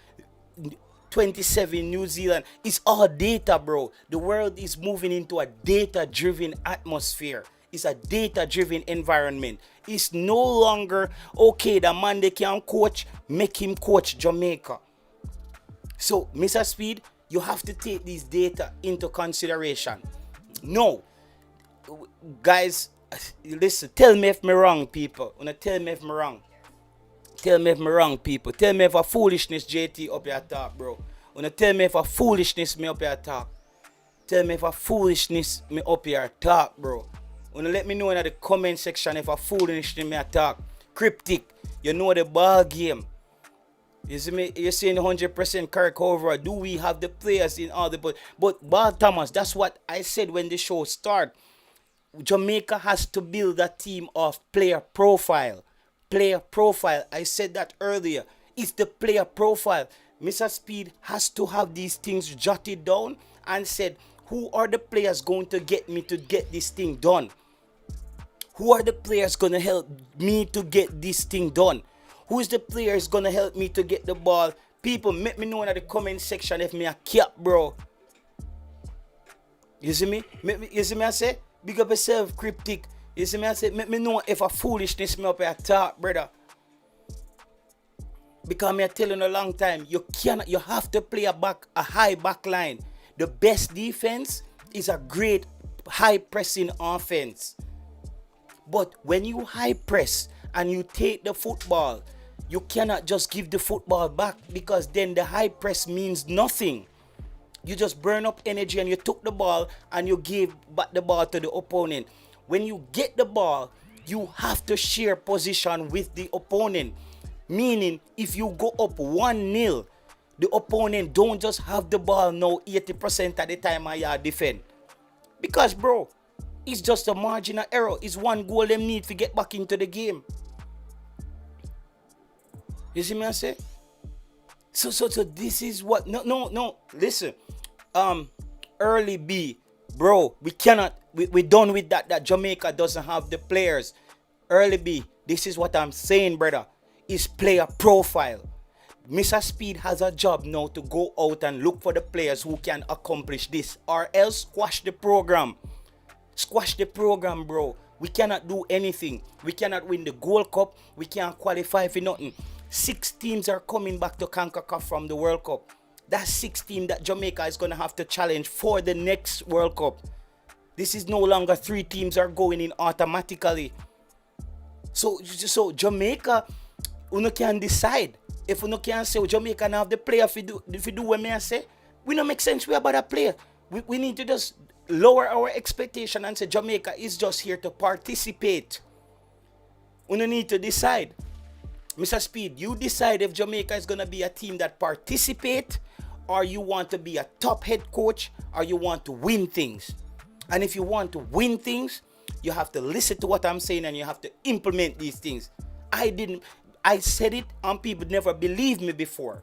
27 New Zealand. It's all data, bro. The world is moving into a data-driven atmosphere. It's a data-driven environment. It's no longer, okay, the man they can coach, make him coach Jamaica. So, Mr. Speed, you have to take these data into consideration. No. Guys, listen, tell me if me wrong, people. Tell me if me wrong. Tell me if me wrong, people. Tell me if a foolishness JT up your talk, bro. Tell me if a foolishness me up your talk. Tell me if a foolishness me up your talk, bro. Let me know in the comment section if a foolishness me talk. Cryptic, you know the ball game. You see me? You're saying 100% correct. However, do we have the players in all the... But Ball Thomas, that's what I said when the show started. Jamaica has to build a team of player profile. Player profile. I said that earlier. It's the player profile. Mr. Speed has to have these things jotted down and said, who are the players going to get me to get this thing done? Who are the players going to help me to get this thing done? Who is the players going to help me to get the ball? People, make me know in the comment section if me a cap, bro. You see me? You see me I say? Big up yourself, Cryptic. You see me I say? Make me know if a foolishness me up here talk, brother. Because me I tell you a long time, you have to play a high back line. The best defense is a great high pressing offense. But when you high press and you take the football, you cannot just give the football back, because then the high press means nothing. You just burn up energy and you took the ball and you gave back the ball to the opponent. When you get the ball, you have to share position with the opponent. Meaning, if you go up 1-0, the opponent don't just have the ball now 80% of the time and you defend. Because, bro, it's just a margin of error. It's one goal them need to get back into the game. You see me I say? So this is what... No. Listen. Early B. Bro, we cannot... We done with that. That Jamaica doesn't have the players. Early B. This is what I'm saying, brother. Is player profile. Mr. Speed has a job now to go out and look for the players who can accomplish this. Or else squash the program. Squash the program, bro. We cannot do anything. We cannot win the Gold Cup. We can't qualify for nothing. 6 teams are coming back to CONCACAF from the World Cup. That's 6 teams that Jamaica is going to have to challenge for the next World Cup. This is no longer 3 teams are going in automatically. So Jamaica, you can decide. If you can say Jamaica now have the player if you do what me I say, we don't make sense we about a player. We need to just lower our expectation and say Jamaica is just here to participate. We don't need to decide. Mr. Speed, you decide if Jamaica is going to be a team that participate, or you want to be a top head coach, or you want to win things. And if you want to win things, you have to listen to what I'm saying and you have to implement these things. I said it and people never believed me before.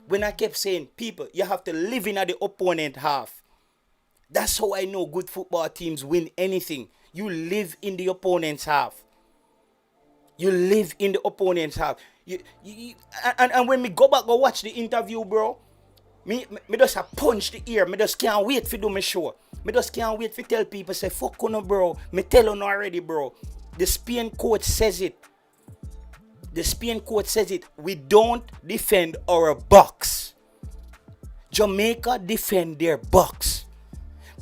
When I kept saying, people, you have to live in at the opponent half. That's how I know good football teams win anything. You live in the opponent's half. You live in the opponent's half. And when me go back go watch the interview, bro, me just a punch the ear. Me just can't wait to do my show. Me just can't wait to tell people, say, fuck you, bro. Me tell you already, bro. The Spain coach says it. The Spain coach says it. We don't defend our box. Jamaica defend their box.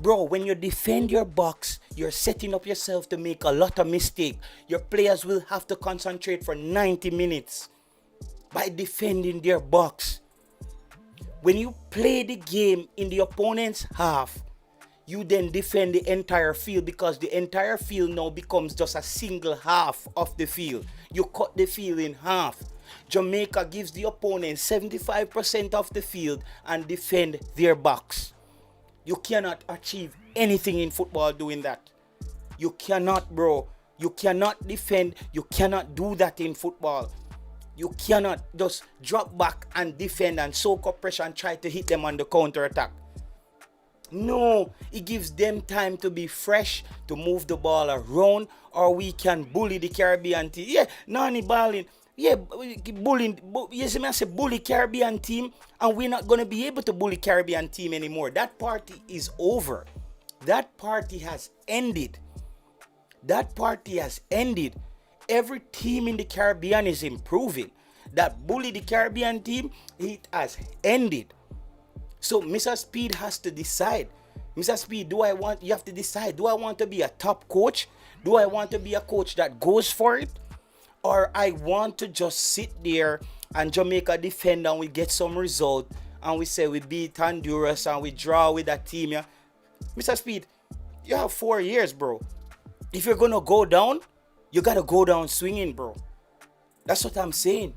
Bro, when you defend your box, you're setting up yourself to make a lot of mistakes. Your players will have to concentrate for 90 minutes by defending their box. When you play the game in the opponent's half, you then defend the entire field, because the entire field now becomes just a single half of the field. You cut the field in half. Jamaica gives the opponent 75% of the field and defend their box. You cannot achieve anything in football doing that. You cannot, bro. You cannot defend. You cannot do that in football. You cannot just drop back and defend and soak up pressure and try to hit them on the counter attack. No, it gives them time to be fresh, to move the ball around, or we can bully the Caribbean team. Yeah, Nani balling. Yeah, bullying. Yes, I say bully Caribbean team, and we're not gonna be able to bully Caribbean team anymore. That party is over. That party has ended. That party has ended. Every team in the Caribbean is improving. That bully the Caribbean team, it has ended. So Mr. Speed has to decide. Mr. Speed, you have to decide, do I want to be a top coach? Do I want to be a coach that goes for it? Or I want to just sit there and Jamaica defend and we get some result and we say we beat Honduras and we draw with that team. Yeah? Mr. Speed, you have 4 years, bro. If you're going to go down, you got to go down swinging, bro. That's what I'm saying.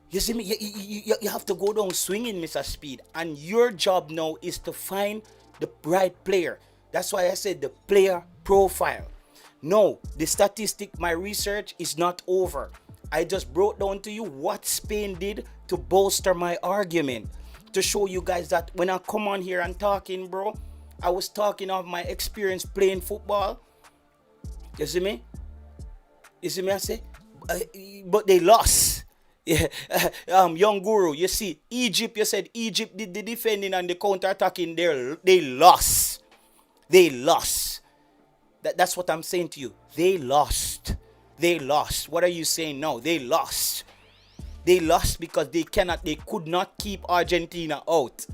You see me? You have to go down swinging, Mr. Speed. And your job now is to find the right player. That's why I said the player profile. No, the statistic, my research is not over. I just brought down to you what Spain did to bolster my argument. To show you guys that when I come on here and talking, bro, I was talking of my experience playing football. You see me? You see me? I say, but they lost. Yeah, young guru, you see, Egypt, you said Egypt did the defending and the counter-attacking there. They lost. They lost. That's what I'm saying to you. They lost. They lost. What are you saying now? They lost. They lost because they could not keep Argentina out.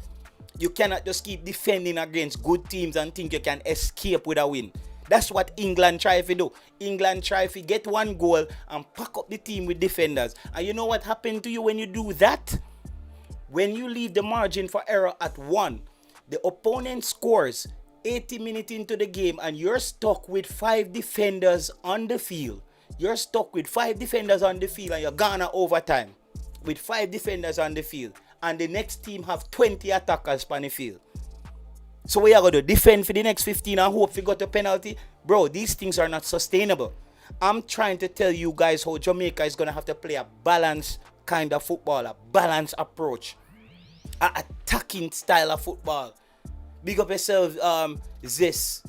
You cannot just keep defending against good teams and think you can escape with a win. That's what England try to do. England try to get one goal and pack up the team with defenders. And you know what happened to you when you do that? When you leave the margin for error at 1, the opponent scores 80 minutes into the game and you're stuck with 5 defenders on the field. You're stuck with 5 defenders on the field and you're gone at overtime with 5 defenders on the field. And the next team have 20 attackers on the field. So we are going to defend for the next 15 and hope we got a penalty. Bro, these things are not sustainable. I'm trying to tell you guys how Jamaica is going to have to play a balanced kind of football, a balanced approach, an attacking style of football. Big up yourself, this.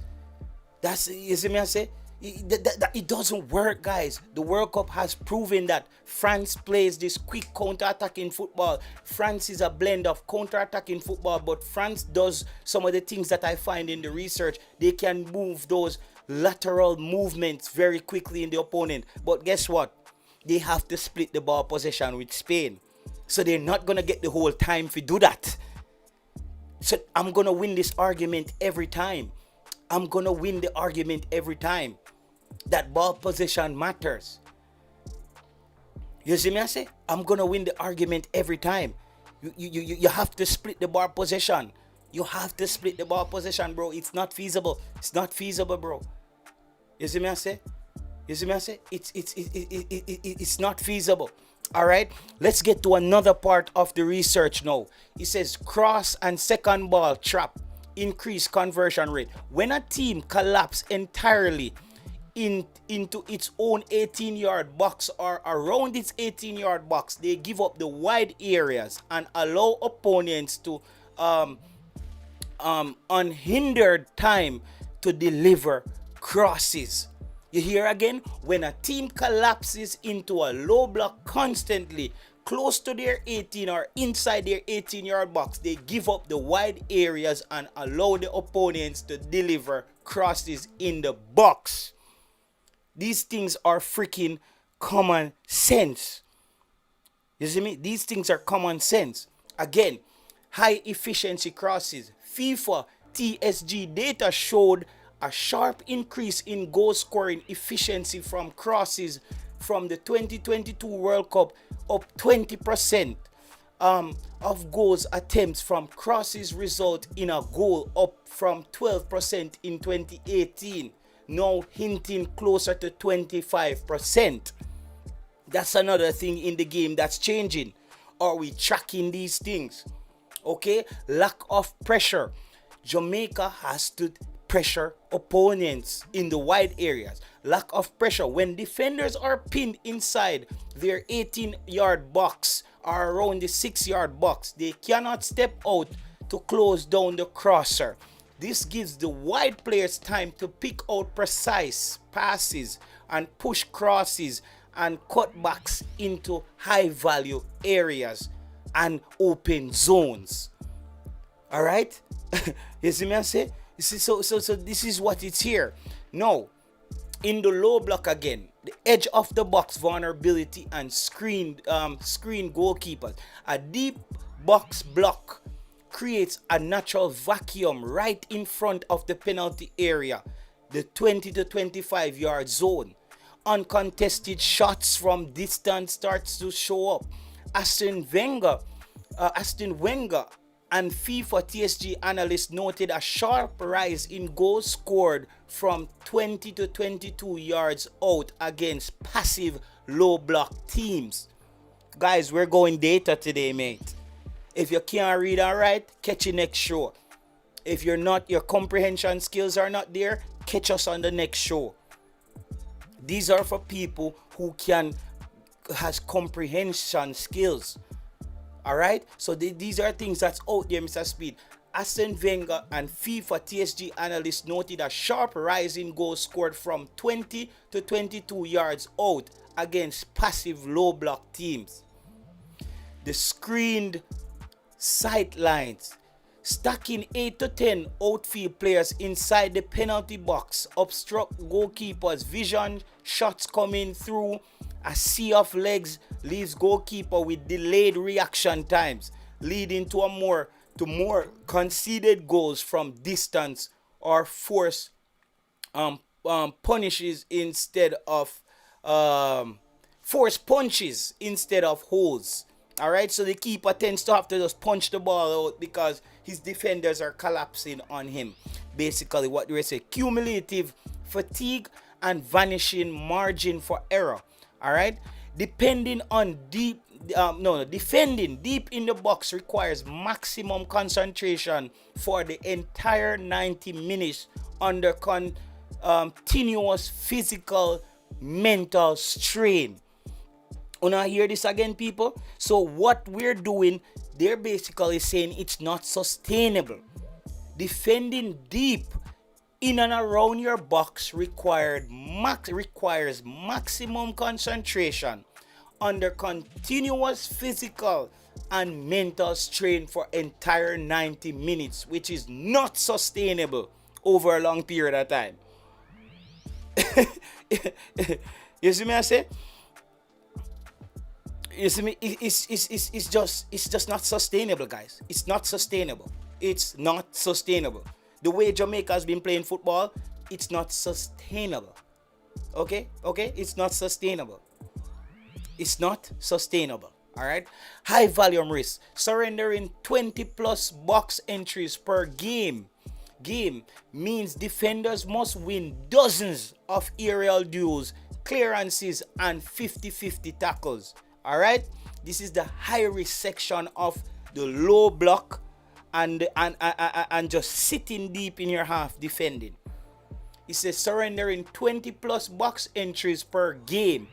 That's, you see me I say? It doesn't work, guys. The World Cup has proven that France plays this quick counter-attacking football. France is a blend of counter-attacking football, but France does some of the things that I find in the research. They can move those lateral movements very quickly in the opponent. But guess what? They have to split the ball possession with Spain. So they're not going to get the whole time to do that. So I'm going to win this argument every time. I'm going to win the argument every time. That ball possession matters. You see me I say? I'm going to win the argument every time. You have to split the ball possession. You have to split the ball possession, bro. It's not feasible. It's not feasible, bro. You see me I say? You see me I say? It's not feasible. All right, let's get to another part of the research now. It says cross and second ball trap increase conversion rate. When a team collapses entirely into its own 18-yard box or around its 18-yard box, they give up the wide areas and allow opponents to unhindered time to deliver crosses. You hear again? When a team collapses into a low block constantly close to their 18 or inside their 18-yard box, they give up the wide areas and allow the opponents to deliver crosses in the box. These things are freaking common sense. You see me? These things are common sense. Again, high efficiency crosses. FIFA TSG data showed a sharp increase in goal scoring efficiency from crosses from the 2022 World Cup, up 20% of goals attempts from crosses result in a goal, up from 12% in 2018, now hinting closer to 25%. That's another thing in the game that's changing. Are we tracking these things? Okay, lack of pressure. Jamaica has to pressure opponents in the wide areas. Lack of pressure. When defenders are pinned inside their 18-yard box or around the 6-yard box, they cannot step out to close down the crosser. This gives the wide players time to pick out precise passes and push crosses and cutbacks into high value areas and open zones. All right? You see me I say? You see, so this is what it's here. Now, in the low block again, the edge of the box vulnerability and screen goalkeepers. A deep box block creates a natural vacuum right in front of the penalty area, the 20 to 25 yard zone. Uncontested shots from distance starts to show up. Aston Wenger and FIFA TSG analysts noted a sharp rise in goals scored from 20 to 22 yards out against passive low block teams. Guys, we're going data today, mate. If you can't read and write, catch you next show. If you're not, your comprehension skills are not there, catch us on the next show. These are for people who has comprehension skills. All right, so these are things that's out there, Mr. Speed. Aston Wenger and FIFA TSG analysts noted a sharp rise in goals scored from 20 to 22 yards out against passive low block teams. The screened sight lines, stacking 8 to 10 outfield players inside the penalty box obstruct goalkeepers' vision. Shots coming through a sea of legs leaves goalkeeper with delayed reaction times, leading to more conceded goals from distance or force punishes instead of force punches instead of holes. All right, so the keeper tends to have to just punch the ball out because his defenders are collapsing on him. Basically, what do we say? Cumulative fatigue and vanishing margin for error. All right, defending deep in the box requires maximum concentration for the entire 90 minutes under continuous physical mental strain. Wanna hear this again, people? So what we're doing, they're basically saying it's not sustainable. Defending deep in and around your box requires maximum concentration under continuous physical and mental strain for entire 90 minutes, which is not sustainable over a long period of time. You see me I say? You see me? It's just not sustainable, guys. It's not sustainable. It's not sustainable. The way Jamaica has been playing football, it's not sustainable. Okay? It's not sustainable. It's not sustainable. All right? High volume risk. Surrendering 20 plus box entries per game means defenders must win dozens of aerial duels, clearances, and 50-50 tackles. All right? This is the high risk section of the low block and just sitting deep in your half defending. It says surrendering 20 plus box entries per game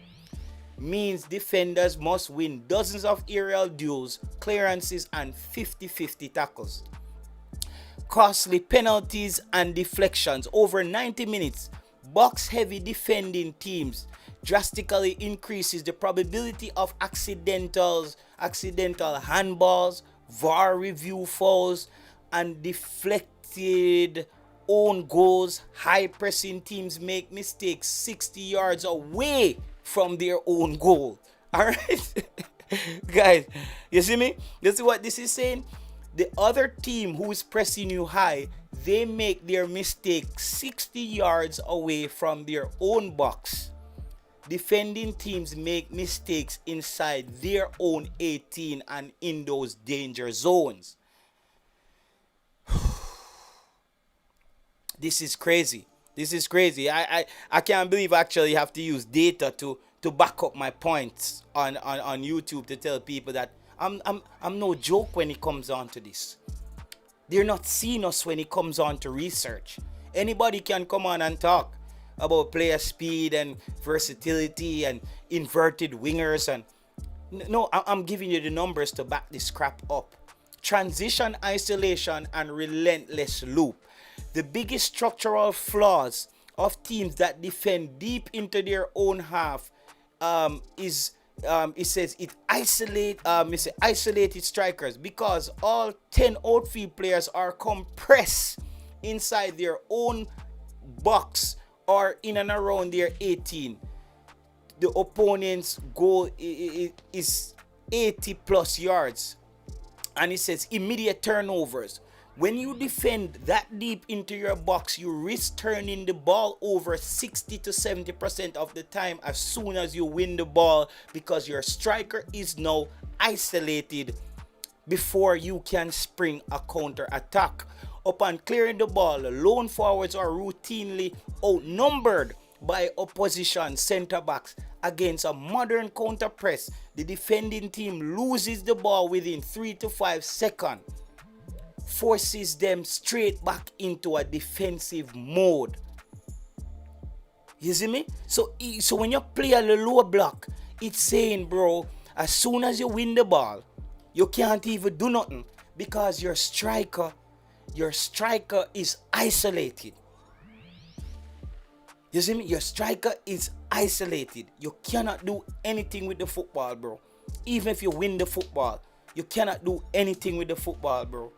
means defenders must win dozens of aerial duels, clearances, and 50-50 tackles. Costly penalties and deflections over 90 minutes. Box heavy defending teams drastically increases the probability of accidental handballs, VAR review fouls, and deflected own goals. High pressing teams make mistakes 60 yards away from their own goal. All right, guys, you see me? You see what this is saying? The other team who is pressing you high, they make their mistake 60 yards away from their own box. Defending teams make mistakes inside their own 18 and in those danger zones. This is crazy. I can't believe I actually have to use data to back up my points on YouTube to tell people that I'm no joke when it comes on to this. They're not seeing us when it comes on to research. Anybody can come on and talk about player speed and versatility and inverted wingers and no, I'm giving you the numbers to back this crap up. transition isolation, and relentless loop. The biggest structural flaws of teams that defend deep into their own half is it says it's isolated strikers because all 10 outfield players are compressed inside their own box or in and around their 18. The opponent's goal is 80 plus yards, and it says immediate turnovers. When you defend that deep into your box, you risk turning the ball over 60 to 70% of the time as soon as you win the ball because your striker is now isolated before you can spring a counter attack. Upon clearing the ball, lone forwards are routinely outnumbered by opposition center backs. Against a modern counter press, the defending team loses the ball within 3 to 5 seconds, forces them straight back into a defensive mode. You see me? So when you play a low block, it's saying, bro, as soon as you win the ball, you can't even do nothing because your striker is isolated. You see me? Your striker is isolated. You cannot do anything with the football, bro. Even if you win the football, you cannot do anything with the football, bro.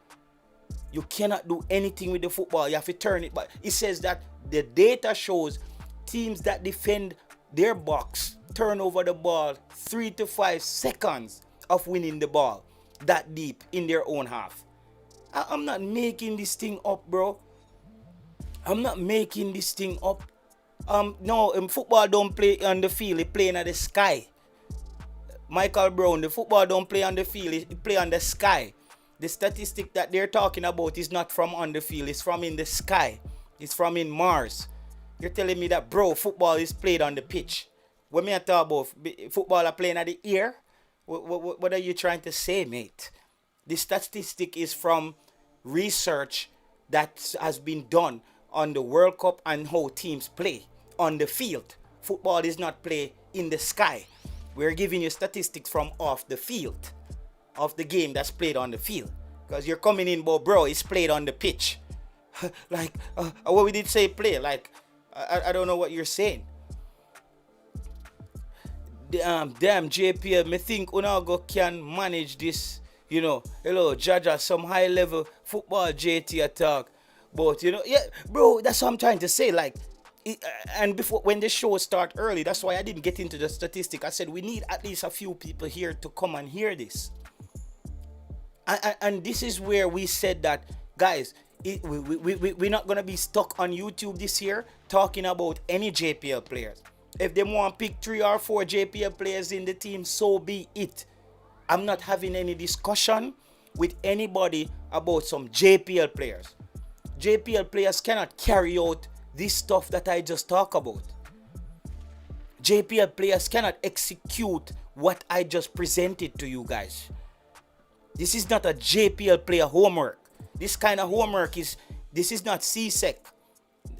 You cannot do anything with the football. You have to turn it back. It says that the data shows teams that defend their box turn over the ball 3 to 5 seconds of winning the ball that deep in their own half. I'm not making this thing up, bro. I'm not making this thing up. No, football don't play on the field, it play in the sky. Michael Brown, the football don't play on the field, it play on the sky. The statistic that they're talking about is not from on the field, it's from in the sky. It's from in Mars. You're telling me that, bro, football is played on the pitch. When me I talk about football are playing at the air, what are you trying to say, mate? The statistic is from research that has been done on the World Cup and how teams play on the field. Football is not played in the sky. We're giving you statistics from off the field of the game that's played on the field. Because you're coming in, bro, it's played on the pitch. Like, what we did say play, like, I don't know what you're saying. Damn, JPL, me think Unago can manage this, hello, Jaja, some high level football JT attack. But, yeah, bro, that's what I'm trying to say. Like, and before, when the show start early, that's why I didn't get into the statistic. I said we need at least a few people here to come and hear this. And this is where we said that, guys, we're not going to be stuck on YouTube this year talking about any JPL players. If they want to pick 3 or 4 JPL players in the team, so be it. I'm not having any discussion with anybody about some JPL players. JPL players cannot carry out this stuff that I just talked about. JPL players cannot execute what I just presented to you guys. This is not a JPL player homework. This kind of homework this is not CSEC.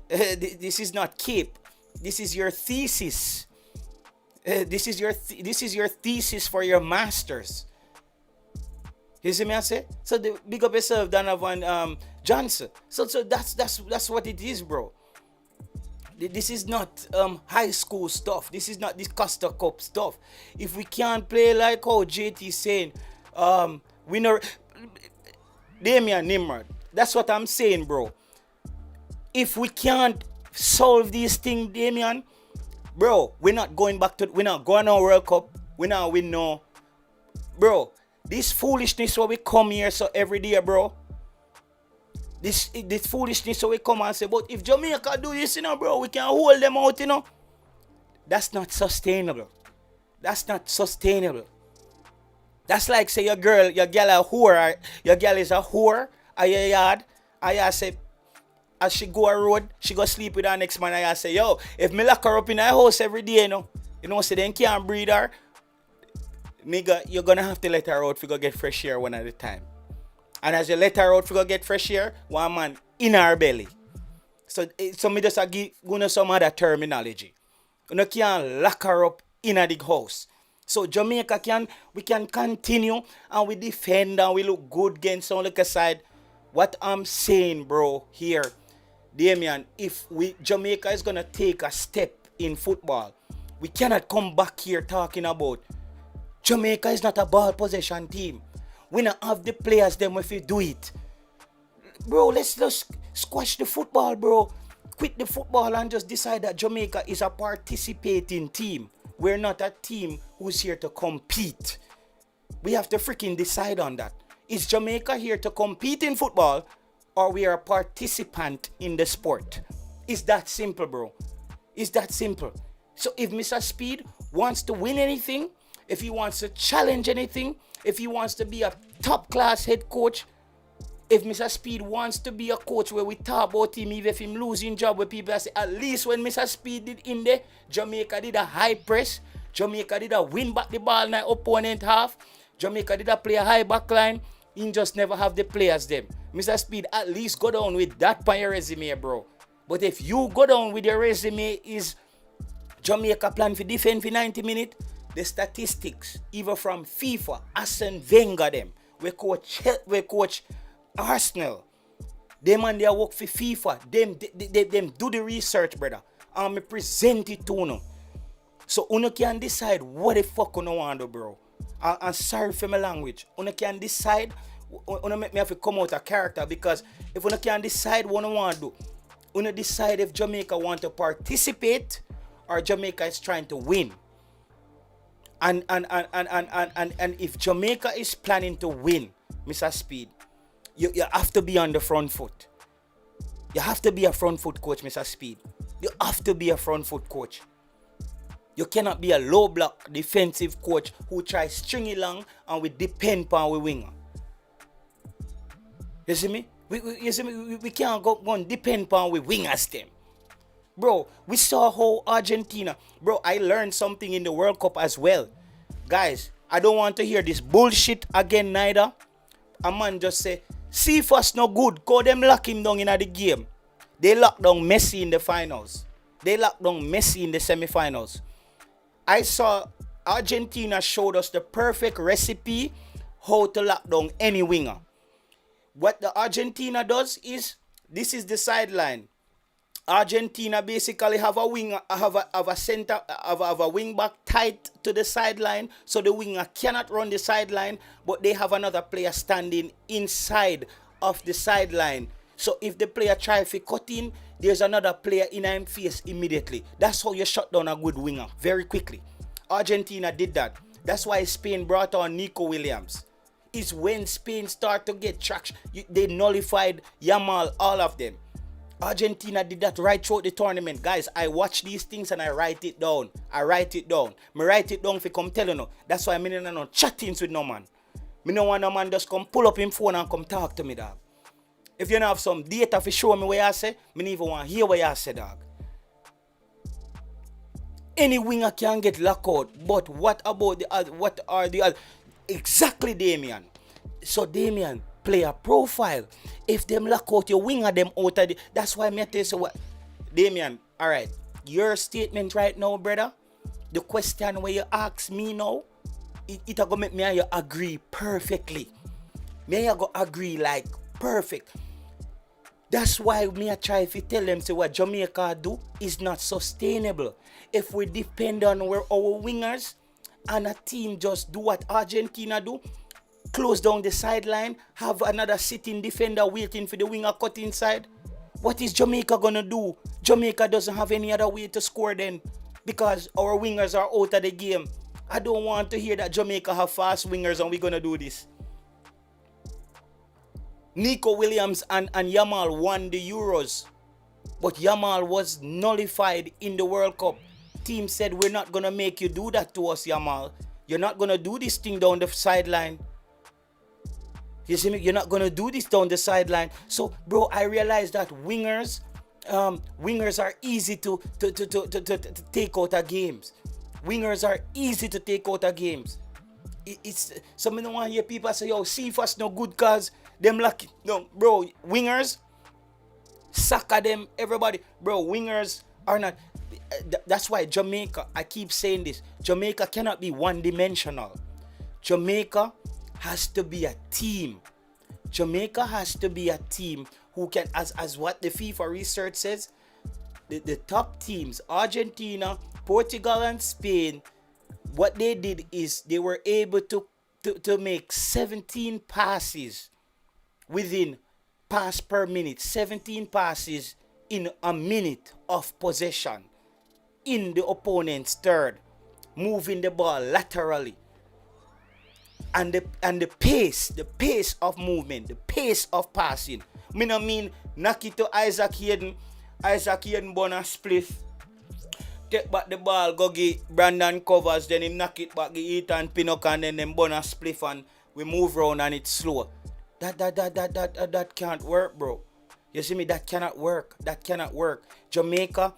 This is not CAPE. This is your thesis. This is your thesis for your masters. You see me I say? So the big up yourself, Donovan Johnson. So that's what it is, bro. This is not high school stuff. This is not this Costa Cup stuff. If we can't play like how JT is saying, we know Damian Nimrod. That's what I'm saying, bro. If we can't solve these things, Damian, bro, we're not going on World Cup. We're not win no. Bro, this foolishness where we come here so every day, bro. This foolishness so we come and say, but if Jamaica do this, bro, we can hold them out, That's not sustainable. That's not sustainable. That's like say your girl a whore, your girl is a whore at your yard, and you say, as she go a road, she go sleep with her next man, and you say, yo, if me lock her up in her house every day, so then can't breed her, nigga, you're gonna have to let her out to go get fresh air one at a time. And as you let her out to go get fresh air, one man in her belly. So me just give some other terminology. You can't lock her up in a big house. So Jamaica we can continue and we defend and we look good against some like side. What I'm saying, bro, here, Damian, if we Jamaica is gonna take a step in football, we cannot come back here talking about Jamaica is not a ball possession team. We not have the players them if we do it. Bro, let's just squash the football, bro. Quit the football and just decide that Jamaica is a participating team. We're not a team who's here to compete. We have to freaking decide on that. Is Jamaica here to compete in football or we are a participant in the sport? It's that simple, bro. It's that simple. So if Mr. Speed wants to win anything, if he wants to challenge anything, if he wants to be a top class head coach, if Mr. Speed wants to be a coach where we talk about him, even if him losing job, where people say, at least when Mr. Speed did in there, Jamaica did a high press, Jamaica did a win back the ball in the opponent half, Jamaica did a play a high back line, he just never have the players them. Mr. Speed, at least go down with that on your resume, bro. But if you go down with your resume is Jamaica plan for defend for 90 minutes, the statistics, even from FIFA, Arsene Wenger them, we coach Arsenal, them and they work for FIFA, them do the research, brother, and me present it to you. So you can decide what the fuck you want to do, bro. I'm sorry for my language. You can decide, you make me have to come out of character, because if you can decide what you want to do, you decide if Jamaica want to participate or Jamaica is trying to win. And if Jamaica is planning to win, Mr. Speed, you have to be on the front foot. You have to be a front foot coach, Mr. Speed. You have to be a front foot coach. You cannot be a low block defensive coach who tries string it long and we depend on we winger. You see me? We can't go and depend on we wingers them. Bro, we saw how Argentina, bro, I learned something in the World Cup as well. Guys, I don't want to hear this bullshit again neither. A man just say, CFA's no good, cause them lock him down in the game. They locked down Messi in the finals. They locked down Messi in the semifinals. I saw Argentina showed us the perfect recipe how to lock down any winger. What the Argentina does is, this is the sideline. Argentina basically have a winger, have a center, have a wing back tight to the sideline, so the winger cannot run the sideline, but they have another player standing inside of the sideline. So if the player try to cut in, there's another player in him face immediately. That's how you shut down a good winger very quickly. Argentina did that. That's why Spain brought on Nico Williams. It's when Spain start to get traction, they nullified Yamal, all of them. Argentina did that right throughout the tournament. Guys, I watch these things and I write it down. I write it down for come telling you. That's why I'm not chatting with no man. Me no want no man just come pull up him phone and come talk to me, dog. If you don't have some data for show me what you say, me don't even want to hear what you say, dog. Any winger can get locked out, but what about the other? What are the other? Exactly, Damian. So, Damian, player profile. If them lock out your winger, them out of the, that's why me tell you so what. Damian, alright. Your statement right now, brother, the question where you ask me now, it gonna make me and you agree perfectly. Me and you go agree like perfect. That's why me I try to tell them say what Jamaica do is not sustainable. If we depend on our wingers and a team just do what Argentina do, close down the sideline, have another sitting defender waiting for the winger cut inside. What is Jamaica gonna do? Jamaica doesn't have any other way to score then, because our wingers are out of the game. I don't want to hear that Jamaica have fast wingers and we're gonna do this. Nico Williams and Yamal won the Euros, but Yamal was nullified in the World Cup. Team said, we're not gonna make you do that to us, Yamal. You're not gonna do this thing down the sideline. You see me? You're not gonna do this down the sideline. So, bro, I realized that wingers are easy to take out of games. Wingers are easy to take out of games. It's some of the one hear people say, yo, CFA's no good cause them lucky. No, bro, wingers, soccer them, everybody. Bro, wingers are not. That's why Jamaica, I keep saying this, Jamaica cannot be one-dimensional. Jamaica has to be a team. Jamaica has to be a team who can, as what the FIFA research says, the top teams, Argentina, Portugal, and Spain, what they did is they were able to make 17 passes within pass per minute, 17 passes in a minute of possession in the opponent's third, moving the ball laterally. And the pace of movement, the pace of passing. Me no mean knock it to Isaac Hayden Bona spliff, take back the ball, go get Brandon Covers, then him knock it back, get Ethan Pinnock, and then them Bona spliff, and we move around and it's slow. That can't work, bro. You see me? That cannot work. That cannot work. Jamaica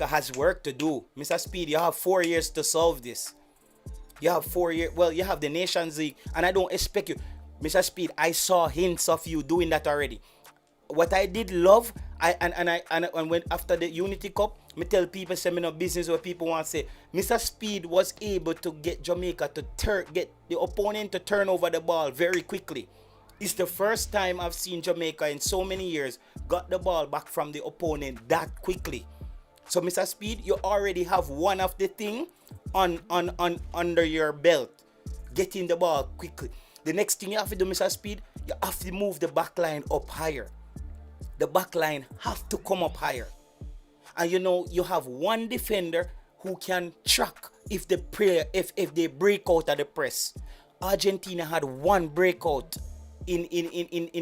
has work to do. Mr. Speed, you have 4 years to solve this. You have 4 years. Well, you have the Nations League, and I don't expect you, Mr. Speed. I saw hints of you doing that already. What I did love, and when after the Unity Cup, me tell people, say me no business where people want to say, Mr. Speed was able to get Jamaica to get the opponent to turn over the ball very quickly. It's the first time I've seen Jamaica in so many years got the ball back from the opponent that quickly. So, Mr. Speed, you already have one of the thing on under your belt, getting the ball quickly. The next thing you have to do, Mr. Speed, you have to move the back line up higher. The back line have to come up higher. And you know, you have one defender who can track if the player, if they break out of the press. Argentina had one breakout in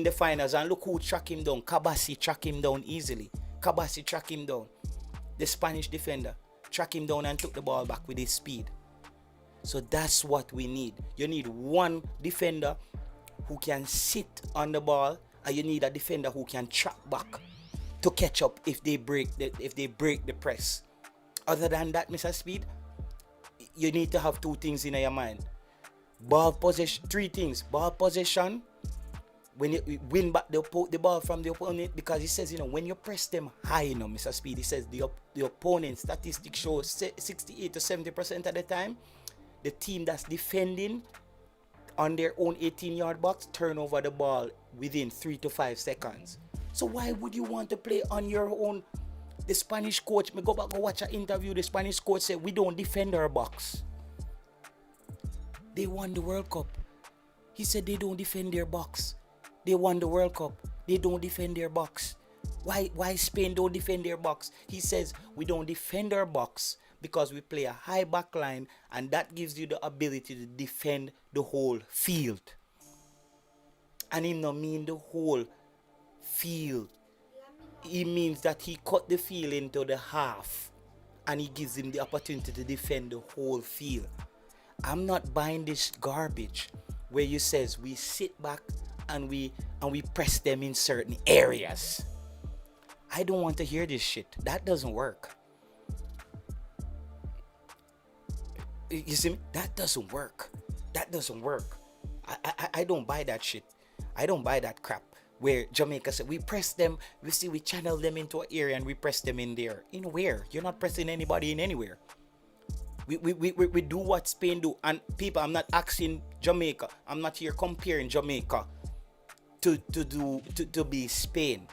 the finals, and look who track him down. Kabasi track him down easily. Kabasi track him down. The Spanish defender track him down and took the ball back with his speed. So that's what we need. You need one defender who can sit on the ball, and you need a defender who can track back to catch up if they break the press. Other than that, Mr. Speed, you need to have two things in your mind. Ball possession, three things. Ball possession, when you win back the ball from the opponent, because he says, you know, when you press them high, you know, Mr. Speed, he says the opponent statistics show 68 to 70% of the time, the team that's defending on their own 18-yard box turn over the ball within 3 to 5 seconds. So why would you want to play on your own? The Spanish coach, me go back and watch an interview, the Spanish coach said, we don't defend our box. They won the World Cup. He said they don't defend their box. They won the World Cup. They don't defend their box. Why Spain don't defend their box? He says we don't defend our box because we play a high back line, and that gives you the ability to defend the whole field. And he no mean the whole field. He means that he cut the field into the half, and he gives him the opportunity to defend the whole field. I'm not buying this garbage where you says we sit back and we press them in certain areas. I don't want to hear this shit. That doesn't work. You see me? That doesn't work. That doesn't work. I don't buy that shit. I don't buy that crap where Jamaica said we press them, we channel them into an area and we press them in there. In where? You're not pressing anybody in anywhere. We do what Spain do. And people, I'm not asking Jamaica. I'm not here comparing Jamaica to be Spain.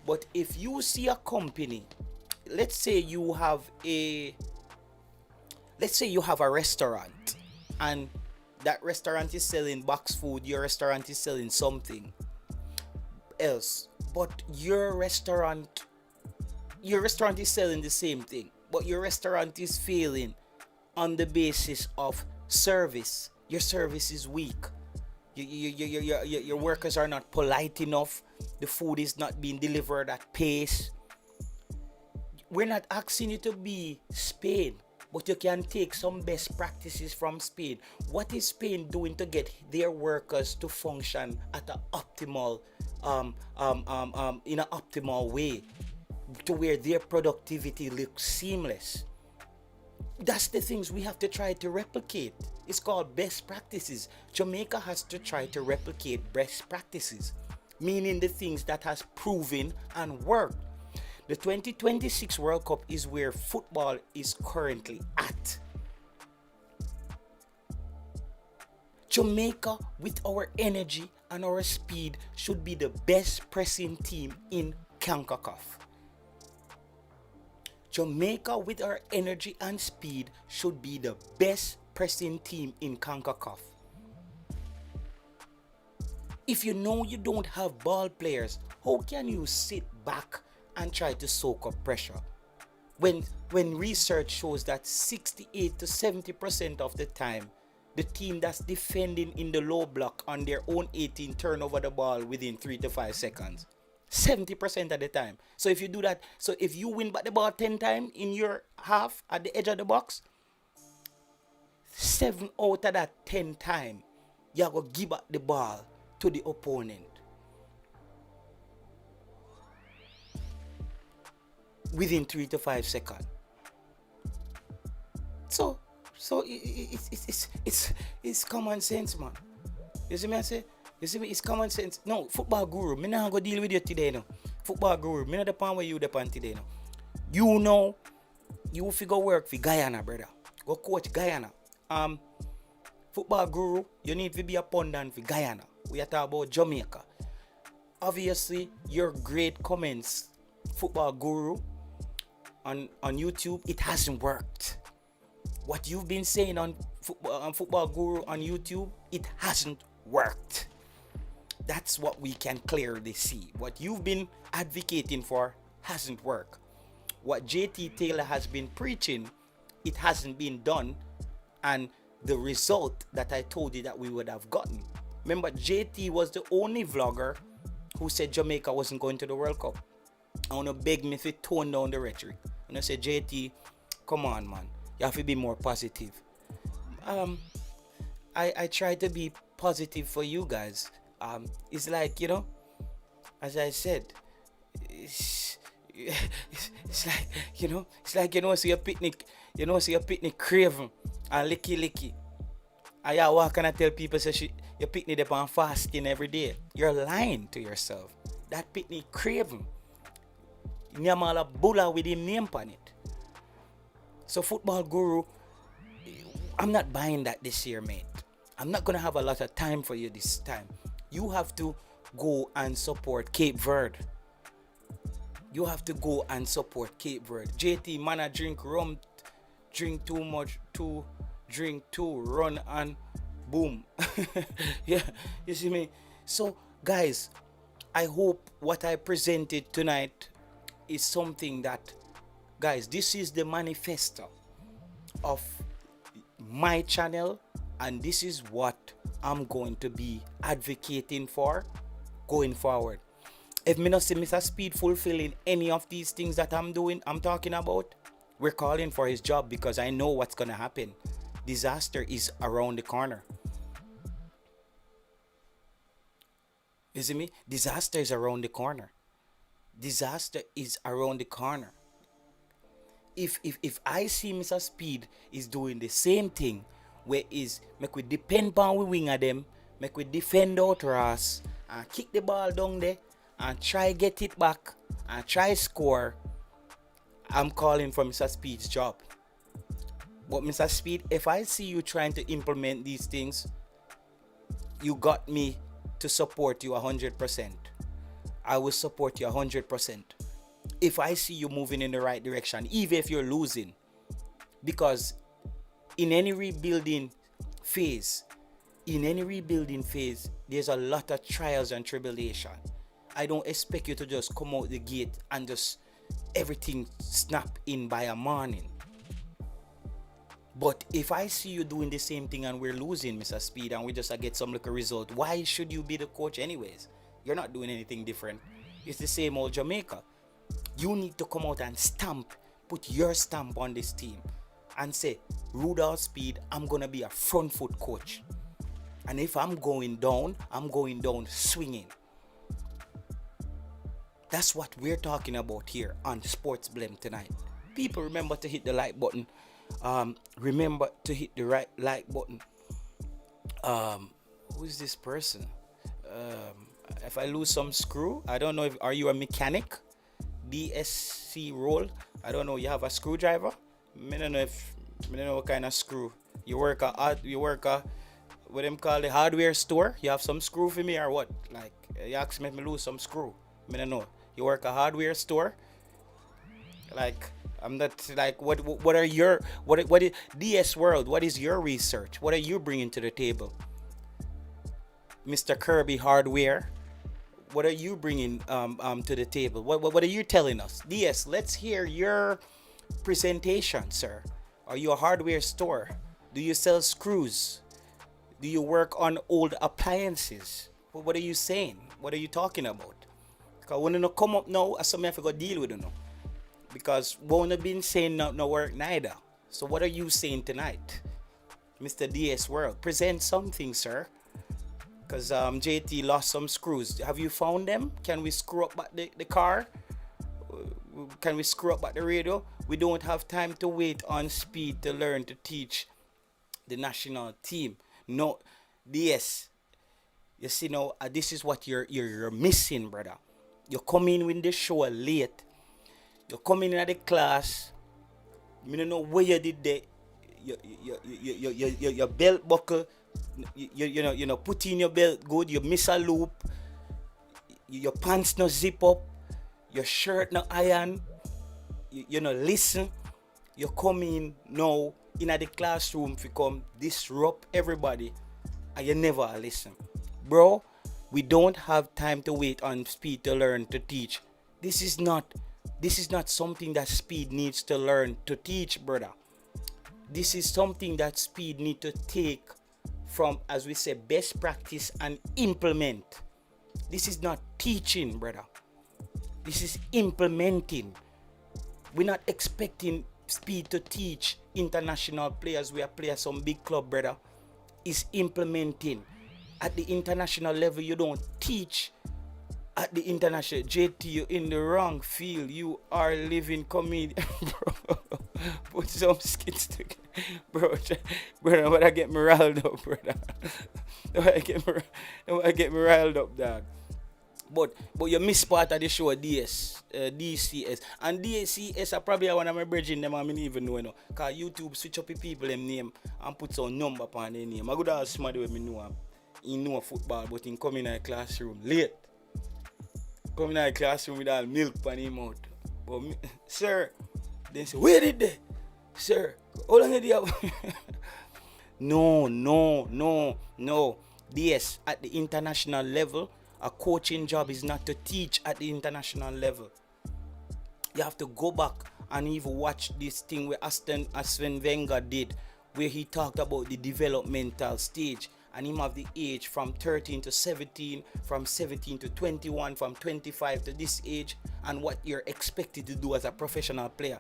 But if you see a company, let's say you have a restaurant, and that restaurant is selling box food, your restaurant is selling something else, but your restaurant is selling the same thing, but your restaurant is failing on the basis of service. Your service is weak. Your workers are not polite enough. The food is not being delivered at pace. We're not asking you to be Spain, but you can take some best practices from Spain. What is Spain doing to get their workers to function at an optimal, in an optimal way, to where their productivity looks seamless? That's the things we have to try to replicate. It's called best practices. Jamaica has to try to replicate best practices, meaning the things that has proven and worked. The 2026 World Cup is where football is currently at. Jamaica, with our energy and our speed, should be the best pressing team in CONCACAF. Jamaica, with our energy and speed, should be the best pressing team in CONCACAF. If you know you don't have ball players, how can you sit back and try to soak up pressure? When research shows that 68 to 70% of the time, the team that's defending in the low block on their own 18 turn over the ball within 3 to 5 seconds. 70% of the time. So if you do that, so if you win back the ball 10 times in your half at the edge of the box, 7 out of that 10 times, you're going to give back the ball to the opponent within 3 to 5 seconds. So it's common sense, man. You see me I say? You see me? It's common sense. No, football guru, me not go deal with you today, no. Football guru, me not the pan where you the pan today, no. You know, you figure work for Guyana, brother. Go coach Guyana. Football guru, you need to be a pundit for Guyana. We are talking about Jamaica. Obviously, your great comments, football guru, on YouTube, it hasn't worked. What you've been saying on football guru on YouTube, it hasn't worked. That's what we can clearly see. What you've been advocating for hasn't worked. What JT Taylor has been preaching, it hasn't been done. And the result that I told you that we would have gotten. Remember, JT was the only vlogger who said Jamaica wasn't going to the World Cup. I want to beg me to tone down the rhetoric. And I said, JT, come on, man. You have to be more positive. I try to be positive for you guys. It's like, you know, as I said, it's like, you know, see a picnic, craving and licky. And you walk and I tell people, say, your picnic upon fasting every day. You're lying to yourself. That picnic craving. Nyamala bulla with him name on it. So football guru, I'm not buying that this year, mate. I'm not gonna have a lot of time for you this time. You have to go and support Cape Verde. You have to go and support Cape Verde. JT, man, I drink rum, drink too much, drink too, run and boom. Yeah, you see me? So, guys, I hope what I presented tonight is something that, guys, this is the manifesto of my channel, and this is what I'm going to be advocating for going forward. If me not see Mr. Speed fulfilling any of these things that I'm talking about, we're calling for his job, because I know what's gonna happen. Disaster is around the corner. You see me? Disaster is around the corner. Disaster is around the corner. If I see Mr. Speed is doing the same thing, where is make we depend on we wing of them, make we defend out us and kick the ball down there and try get it back and try score, I'm calling for Mr. Speed's job. But Mr. Speed, if I see you trying to implement these things, you got me to support you 100%. I will support you 100%. If I see you moving in the right direction, even if you're losing. Because in any rebuilding phase, there's a lot of trials and tribulation. I don't expect you to just come out the gate and just everything snap in by a morning. But if I see you doing the same thing and we're losing, Mr. Speed, and we just get some little result, why should you be the coach anyways? You're not doing anything different. It's the same old Jamaica. You need to come out and put your stamp on this team and say, Rudolph Speed, I'm going to be a front foot coach. And if I'm going down swinging. That's what we're talking about here on Sports Blem tonight. People, remember to hit the like button. Remember to hit the right like button. Who is this person? If I lose some screw, I don't know, are you a mechanic? DSC role. I don't know. You have a screwdriver? I don't know if I don't know what kind of screw. You work a what them call the hardware store. You have some screw for me or what? Like you ask me if me lose some screw. I don't know. You work a hardware store. Like I'm not like what are your what is DS World? What is your research? What are you bringing to the table, Mr. Kirby Hardware? What are you bringing to the table? What are you telling us? DS, let's hear your presentation, sir. Are you a hardware store? Do you sell screws? Do you work on old appliances? What are you saying? What are you talking about? Because when you come up now, I have to go deal with it now. Because won't have been saying no work neither. So what are you saying tonight, Mr. DS World? Present something, sir. Because JT lost some screws. Have you found them? Can we screw up back the car? Can we screw up back the radio? We don't have time to wait on speed to learn to teach the national team. No, DS. You see now, this is what you're missing, brother. You come in with the show late. You come in at the class. I don't know where you did that. Your belt buckle. You know, put in your belt good. You miss a loop. Your pants no zip up. Your shirt no iron. You know, listen. You come in now in the classroom to come disrupt everybody, and you never listen, bro. We don't have time to wait on speed to learn to teach. This is not something that speed needs to learn to teach, brother. This is something that speed need to take from, as we say, best practice and implement. This is not teaching, brother. This is implementing. We're not expecting speed to teach international players. We are players some big club, brother. Is implementing. At the international level, you don't teach. At the international, JT, you're in the wrong field. You are living comedian, bro. Put some skits together, bro. Brother, but I get me riled up, brother. Don't I get me riled up, dog. But you miss part of the show, DCS. And DCS are probably one of my brethren, them I don't even know, you know. Because YouTube switch up the people, them name, and put some number upon their name. I could ask somebody when I know him. He know football, but he come in the classroom late. Come in the classroom with all milk on him out. But, sir, they say, where did they? Sir, how long did you have? No. Yes, at the international level, a coaching job is not to teach at the international level. You have to go back and even watch this thing where Sven Wenger did, where he talked about the developmental stage. And him have the age from 13 to 17, from 17 to 21, from 25 to this age, and what you're expected to do as a professional player.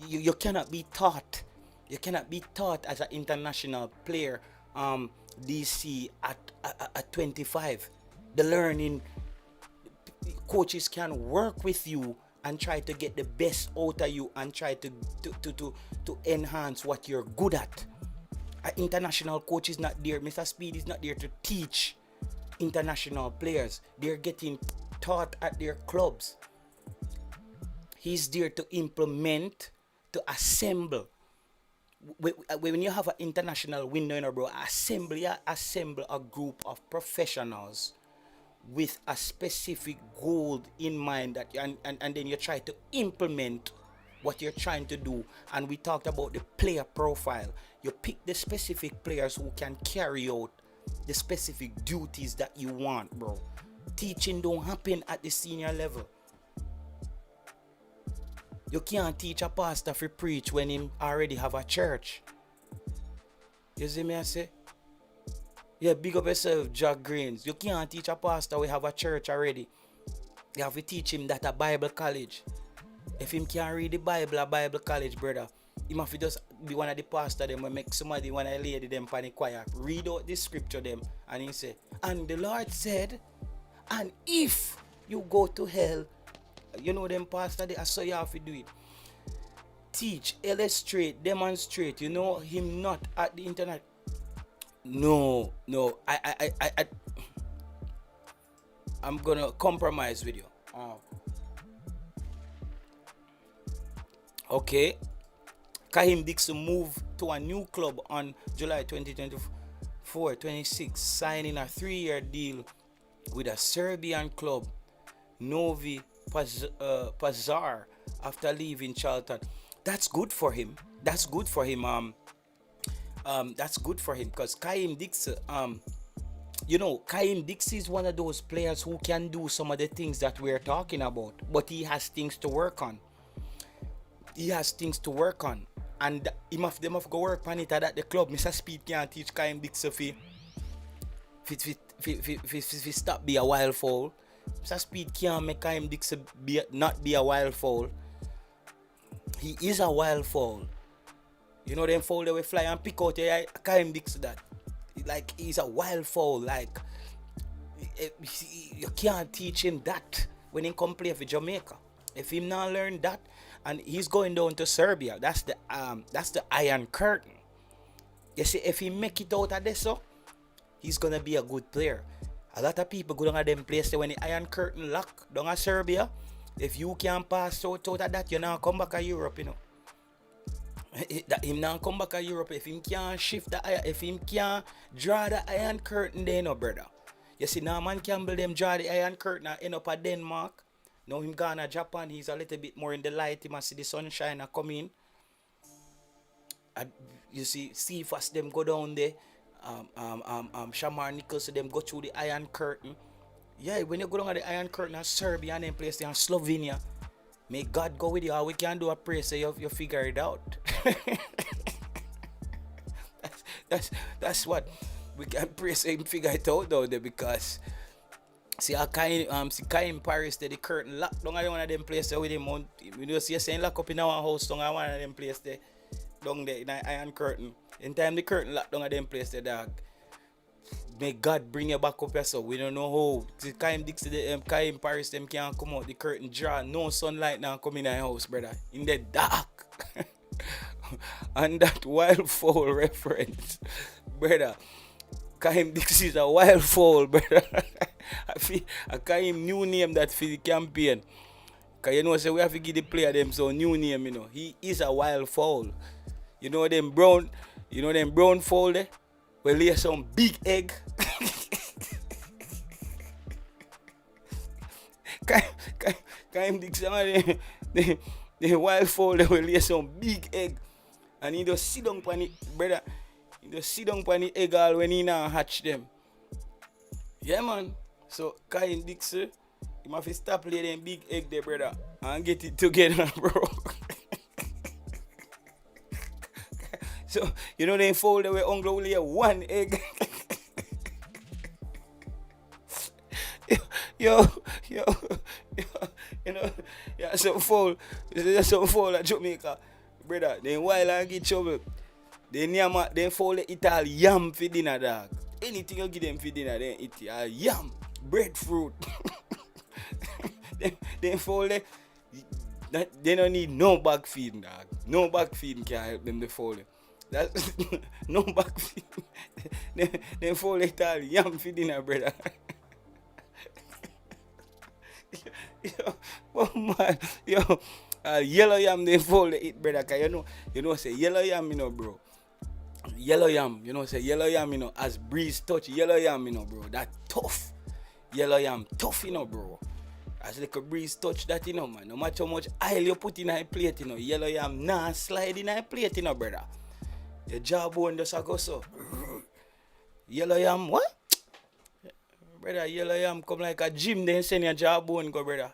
You cannot be taught. You cannot be taught as an international player, DC at 25. The learning, coaches can work with you and try to get the best out of you and try to enhance what you're good at. An international coach is not there. Mr. Speed is not there to teach international players. They're getting taught at their clubs. He's there to implement, to assemble. When you have an international window, you know, bro, assemble a group of professionals with a specific goal in mind that and then you try to implement what you're trying to do. And we talked about the player profile. You pick the specific players who can carry out the specific duties that you want, bro. Teaching don't happen at the senior level. You can't teach a pastor to preach when he already have a church. You see me I say? Yeah, big up yourself, Jack Greens. You can't teach a pastor we have a church already. You have to teach him that a Bible college. If him can't read the Bible at Bible college, brother, he must just be one of the pastors them when make somebody, when I lady them pan the choir, read out the scripture them, and he say, and the Lord said, and if you go to hell, you know them pastor they so you have to do it. Teach, illustrate, demonstrate, you know him not at the internet. No, I'm gonna compromise with you. Okay. Kahim Dixon moved to a new club on July 2024, 26, signing a 3-year deal with a Serbian club, Novi Pazar, after leaving Charlton. That's good for him. That's good for him. That's good for him because Kahim Dixon, Kahim Dixon is one of those players who can do some of the things that we're talking about, but he has things to work on. He has things to work on. And them have go work on it at the club. Mr. Speed can't teach Kahim Dixon if stop be a wild fowl. Mr. Speed can't make Kahim Dixon not be a wild fowl. He is a wild fowl. You know them fowl they will fly and pick out Kahim Dixon that. Like he's a wild fowl. Like you can't teach him that when he come play for Jamaica. If he not learn that, and he's going down to Serbia, that's the Iron Curtain. You see, if he make it out of this, so he's gonna be a good player. A lot of people go down at them places when the Iron Curtain lock down at Serbia. If you can't pass out of that, you now come back to Europe, you know. Him now come back to Europe if him can't shift if him can't draw the Iron Curtain, then no brother. You see, now man Campbell them draw the Iron Curtain and end up at Denmark. Now him gone to Japan, he's a little bit more in the light. He must see the sunshine come in. And you see fast them go down there. Shamar Nichols them go through the Iron Curtain. Yeah, when you go down at the Iron Curtain in Serbia and then place there in Slovenia, may God go with you. All we can do a prayer so you figure it out. that's what we can pray so him figure it out down there because see Kahim Paris the curtain lock down at one of them places with him on. You know, see saying lock up in our house down at one of them places there down there in the Iron Curtain. In time the curtain lock down at them places there, dog. May God bring you back up here so we don't know how. See Kahim Dixon Kahim Paris them can't come out the curtain draw. No sunlight now come in our house, brother. In the dark. And that wild fowl reference, brother. Kahim Dixon is a wild fowl, brother. I Kahim new name that for the campaign. Cause you know, so we have to give the player them so new name, you know. He is a wild fowl. You know them brown fowl there? Will lay some big egg. Kahim Dixon, the wild fowl there will lay some big egg. And he just sit down on it, brother. He just sit down on the egg all when he now hatch them. Yeah, man. So, Kahim Dixon, you must stop laying them big egg there, brother. And get it together, bro. So, you know they fold away uncle will lay one egg. yo, you know, yeah, some fold at Jamaica. Brother, then while I get trouble, they fold it all yam for dinner, dog. Anything you give them for dinner, they eat it. Yam, breadfruit. They fold it. They don't need no back feeding, dog. No back feeding can help them to fold it. That's no back feeding. They fold it all yam for dinner, brother. Oh man, yellow yam they fold it, brother. Cause you know, say yellow yam, you know, bro. Yellow yam, you know, say yellow yam, you know, as breeze touch yellow yam, you know, bro. That tough. Yellow yam tough, you know, bro. As like a breeze touch that, you know, man. No matter how much oil you put in a plate, you know, yellow yam nah slide in a plate, you know, brother. Your jawbone just a go so. Yellow yam, what? Brother, yellow yam come like a gym, then send your jawbone go, brother.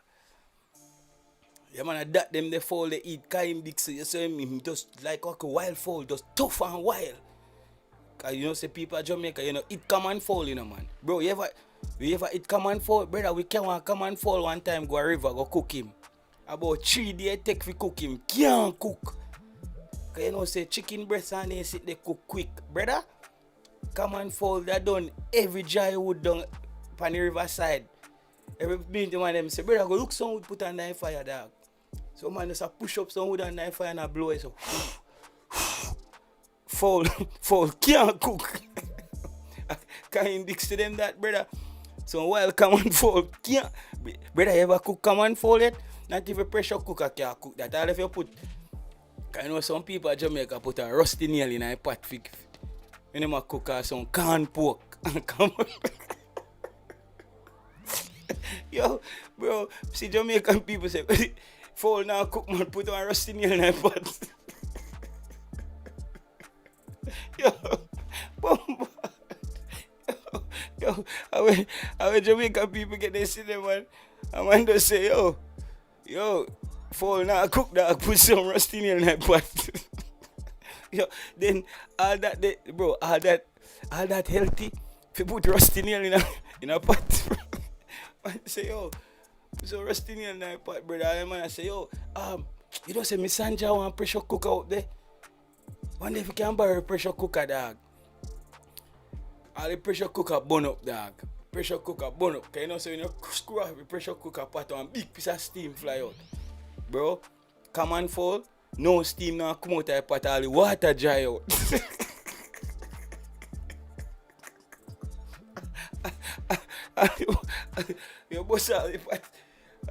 Yeah, man, that them they fall, they eat Kahim Dixon. You see him just like a wild fowl, just tough and wild. Cause you know, say people at Jamaica, you know, eat come and fall, you know, man. Bro, we ever eat come and fall, brother, we can't come and fall one time, go a river, go cook him. About 3 days take we cook him. Can't cook. Cause you know, say chicken breast and they sit they cook quick. Brother, come and fall, they done every dry wood down on the riverside. Every minute one of them say, brother, go look some wood put on the fire, dog. So man just push up some wood on the fire and blow it so fall can't cook. Can't Dix to them that, brother. So while come and fall can't. Brother, you ever cook come and fall it? Not even pressure cooker can cook that. All if you put I know some people at Jamaica put a rusty nail in a pot when them a cook some corn pork. Come on. Yo, bro, see Jamaican people say, fall now cook man, put on a rusty nail in a pot. Yo, bomba. Yo, when Jamaican people get their cinema, man, a man just say, yo, fall now cook that, put some rusty nail in a pot. Yo, then all that healthy, if you put rusty nail in a pot, bro. Man say, yo, so rusty nail in a pot, brother. And man I say, yo, you don't say me Sanja want pressure cooker out there. One day if you can borrow a pressure cooker, dog. All the pressure cooker burn up, dog. Pressure cooker burn up. Cause you know, so when you screw up the pressure cooker pot, one big piece of steam fly out. Bro, come and fall, no steam now come out of the pot, all the water dry out. You bust all the pot,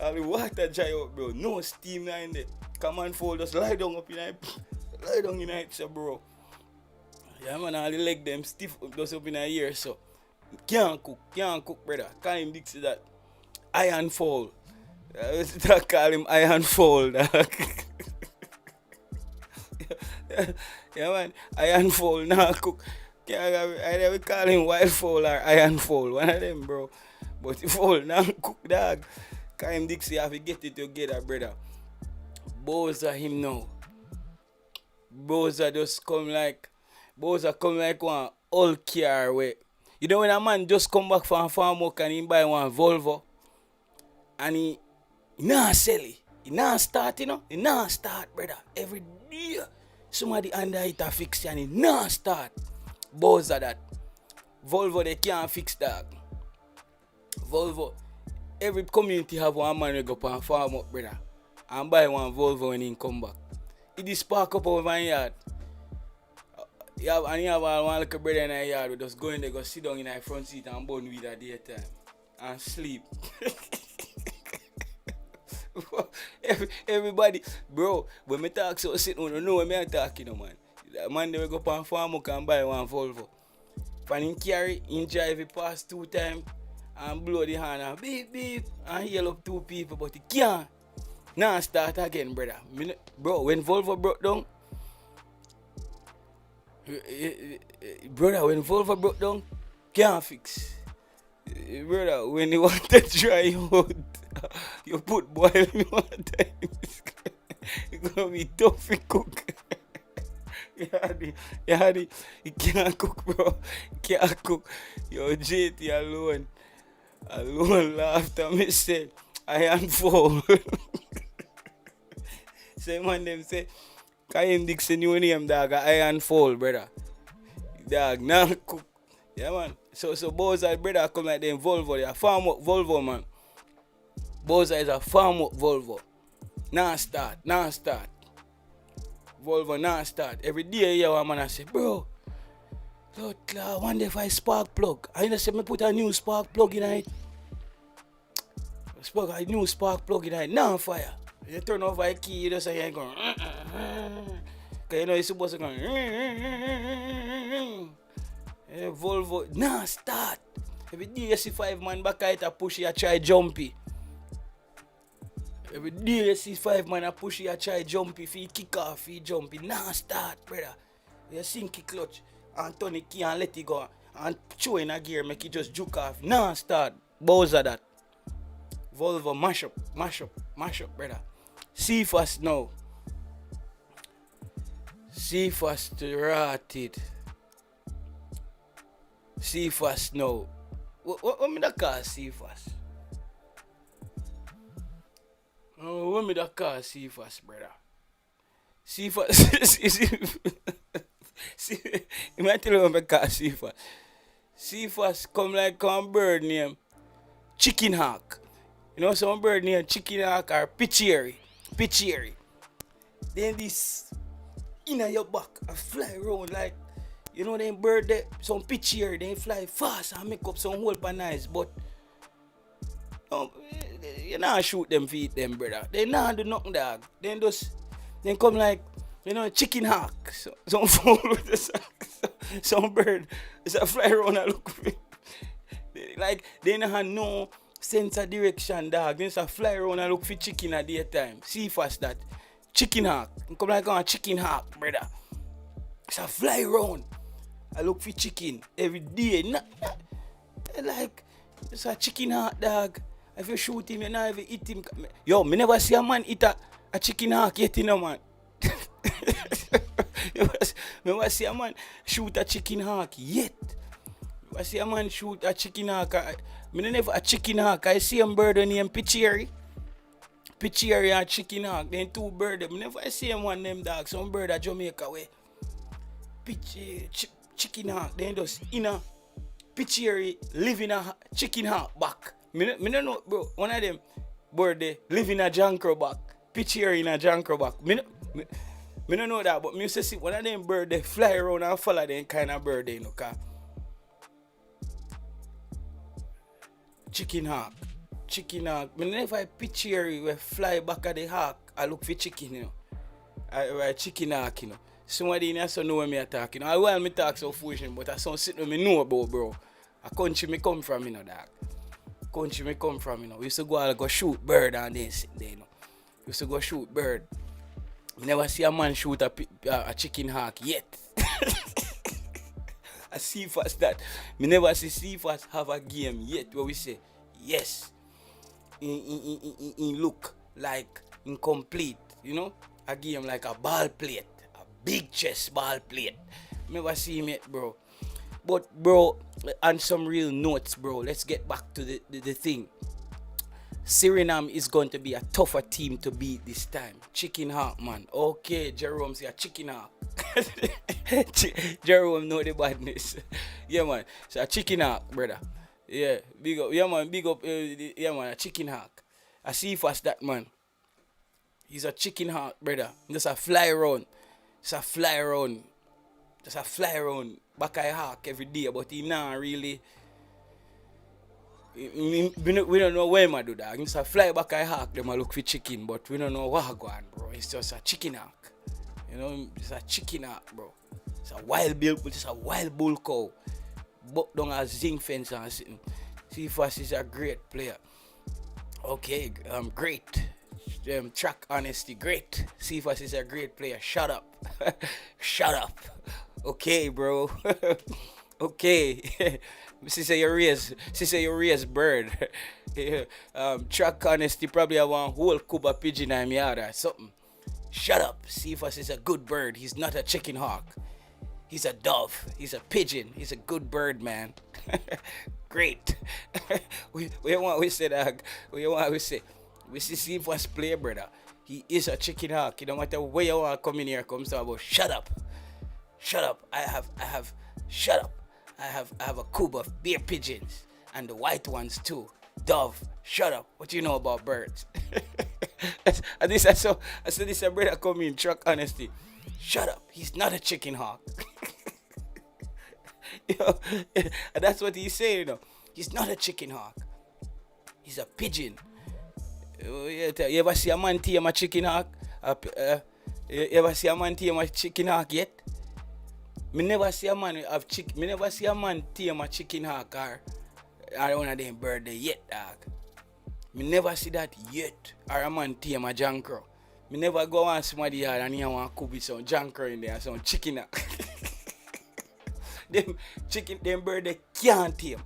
all the water dry out, bro. No steam now in there. Come and fall, just lie down up in it, so bro. Yeah, man, all the leg them stiff just up in a ear, so. Can't cook, brother. Can't even mix that. Iron fall. I call him Iron fall, dog. Yeah, man, Iron fall, nah cook. I never call him Wild fall or Iron fall, one of them, bro. But the fall, nah cook, dog. Can't Dixie have to get it together, brother. Boza him now. Boza come like one old car where, you know when a man just come back from a farm work and he buy one Volvo and he nah sell it. He nah start, you know. He nah start, brother. Every day somebody under it a fix and he nah start. Boza that. Volvo they can't fix that. Volvo. Every community have one man who go up and farm up, brother. And buy one Volvo when he come back. He just park up over my yard. You have one little brother in the yard who just go in there, go sit down in the front seat and burn weed at daytime. And sleep. Everybody, bro, when me talk so sit on, you know what I'm talking, man. The man they will go up and farm up and buy one Volvo. When he carry, he drive it past 2 times and blow the hand and beep beep and yell up 2 people, but he can't. Now start again, brother. Bro, when Volvo broke down, can't fix. Brother, when you want to dry out, you put boiling water. It's gonna be tough to cook. You can't cook, bro. Can't cook. Yo, JT alone laughed at me said, Iron fall. Say man them say, Kaim Dixon new name, dog, Iron fall, brother. Dog, now cook. Yeah, man. So Boza, brother, come like them Volvo. They are farm up Volvo, man. Boza is a farm up Volvo. Now start. Volvo now start. Every day, yeah, one man I say, bro, Lord, one day if I spark plug, I just say me put a new spark plug in it. A new spark plug in it. Now fire. You turn off the key, you just say you're going. Because you know you're supposed to go. Volvo, nah, start. Every day you see 5 man back at a push, you try jumpy. Every day you see 5 man a push, you try jumpy. If you kick off, you jumpy. Nah, start, brother. You sink the clutch and turn the key and let it go. And throw in a gear, make it just juke off. Nah, start. Bowser that. Volvo, mash up, brother. See fast now. See fast rotted. See fast now. What me that call see fast? What me that call see fast, brother? See fast. See, you might tell you what me call see fast. See fast come like one bird name Chicken Hawk. You know some bird named Chicken Hawk or Pitchery. Then this in your back I fly around like, you know them bird there, some Pitchery, they fly fast and make up some hole for nice, but you not shoot them feet them, brother. They not do nothing, dog. Then come like chicken hawk. Some fowl with some bird. It's a fly around and look for it. Like, they don't have no sense of direction, dog. They just fly around and look for chicken at daytime. See fast that. Chicken hawk. Come like a chicken hawk, brother. It's a fly around. I look for chicken every day. Like, it's a chicken hawk, dog. If you shoot him, you never eat him. Yo, me never see a man eat a chicken hawk yet, man. Me never see a man shoot a chicken hawk yet. I see a man shoot a chicken hawk. Me never a chicken hawk. I see a bird named Pichieri. Pichieri and chicken hawk. Then two birds. Me never see one them dog. Some bird at Jamaica way. Chicken hawk. Then just Pichieri live in a chicken hawk back. Me don't know, bro. One of them bird they live in a jankro back. Pichieri in a jankro back. Me don't know that, but me used to see one of them bird they fly around and follow them kind of bird they cause chicken hawk. Me never Pichieri we fly back at the hawk. I look for chicken, I chicken hawk, Somebody in here so know what me talk, I want me talk so foolish, but I some sit with me know about, bro. A country me come from, dog. Country me come from, We used to go shoot bird and then sit there, We used to go shoot bird. Me never see a man shoot a chicken hawk yet. I see fast that. Me never see fast have a game yet where we say, yes, in look like incomplete, A game like a ball plate. Big chest ball plate. Never see him yet, bro. But, bro, on some real notes, bro, let's get back to the thing. Suriname is going to be a tougher team to beat this time. Chicken hawk, man. Okay, Jerome say a chicken hawk. Jerome know the badness. Yeah, man. So a chicken hawk, brother. Yeah, big up. Yeah, man. Big up. Yeah, man. A chicken hawk. I see fast that, man. He's a chicken hawk, brother. Just a fly around. Just a fly around back a hawk every day, but he not really. We don't know where I do that. Just a fly back a hawk, them I look for chicken, but we don't know what go on, bro. It's just a chicken hawk. It's a chicken hawk, bro. It's a wild bull cow. Buck down a zinc fence and sitting. Cephas is a great player. Okay, great. Track honesty, great. Cephas is a great player. Shut up. Shut up. Okay, bro. Okay. She say you raise bird. Track honesty probably have one whole Cuba pigeon in my yard or something. Shut up. Cephas is a good bird. He's not a chicken hawk. He's a dove. He's a pigeon. He's a good bird, man. Great. we want we say that. We want we say. We see Cephas play, brother. He is a chicken hawk. No matter where you want to come in here, comes to about shut up. Shut up. I have shut up. I have a coop of beer pigeons and the white ones too. Dove, shut up. What you know about birds? And this I said this a brother come in, truck honesty. Shut up. He's not a chicken hawk. And that's what he's saying, He's not a chicken hawk. He's a pigeon. You ever see a man tame a chicken hawk? You ever see a man tame a chicken hawk yet? Me never see a man tame a chicken hawk or one of them bird yet, dog. Me never see that yet. Or a man tame a jankro. Me never go on somebody yard and you want to cook with some jankro in there, some chicken hawk. them bird they can't tame.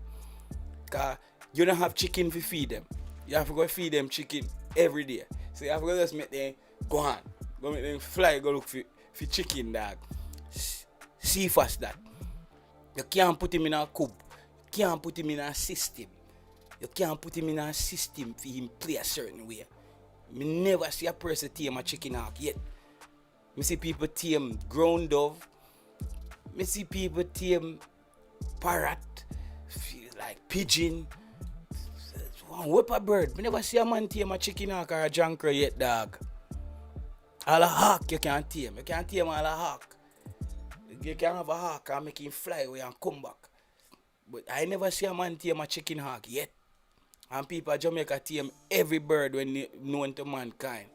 Cause you don't have chicken to feed them. You have to go feed them chicken every day. So you have to go just make them go on. Go make them fly, go look for chicken, dog. See fast that. You can't put him in a coop. You can't put him in a system. You can't put him in a system for him play a certain way. Me never see a person tame a chicken hawk yet. Me see people tame ground dove. Me see people tame parrot, like pigeon. Whip a bird. Me never see a man tame a chicken hawk or a jankro yet, dog. All a hawk you can't tame. You can't tame all a hawk. You can have a hawk and make him fly away and come back. But I never see a man tame a chicken hawk yet. And people at Jamaica tame every bird when known to mankind.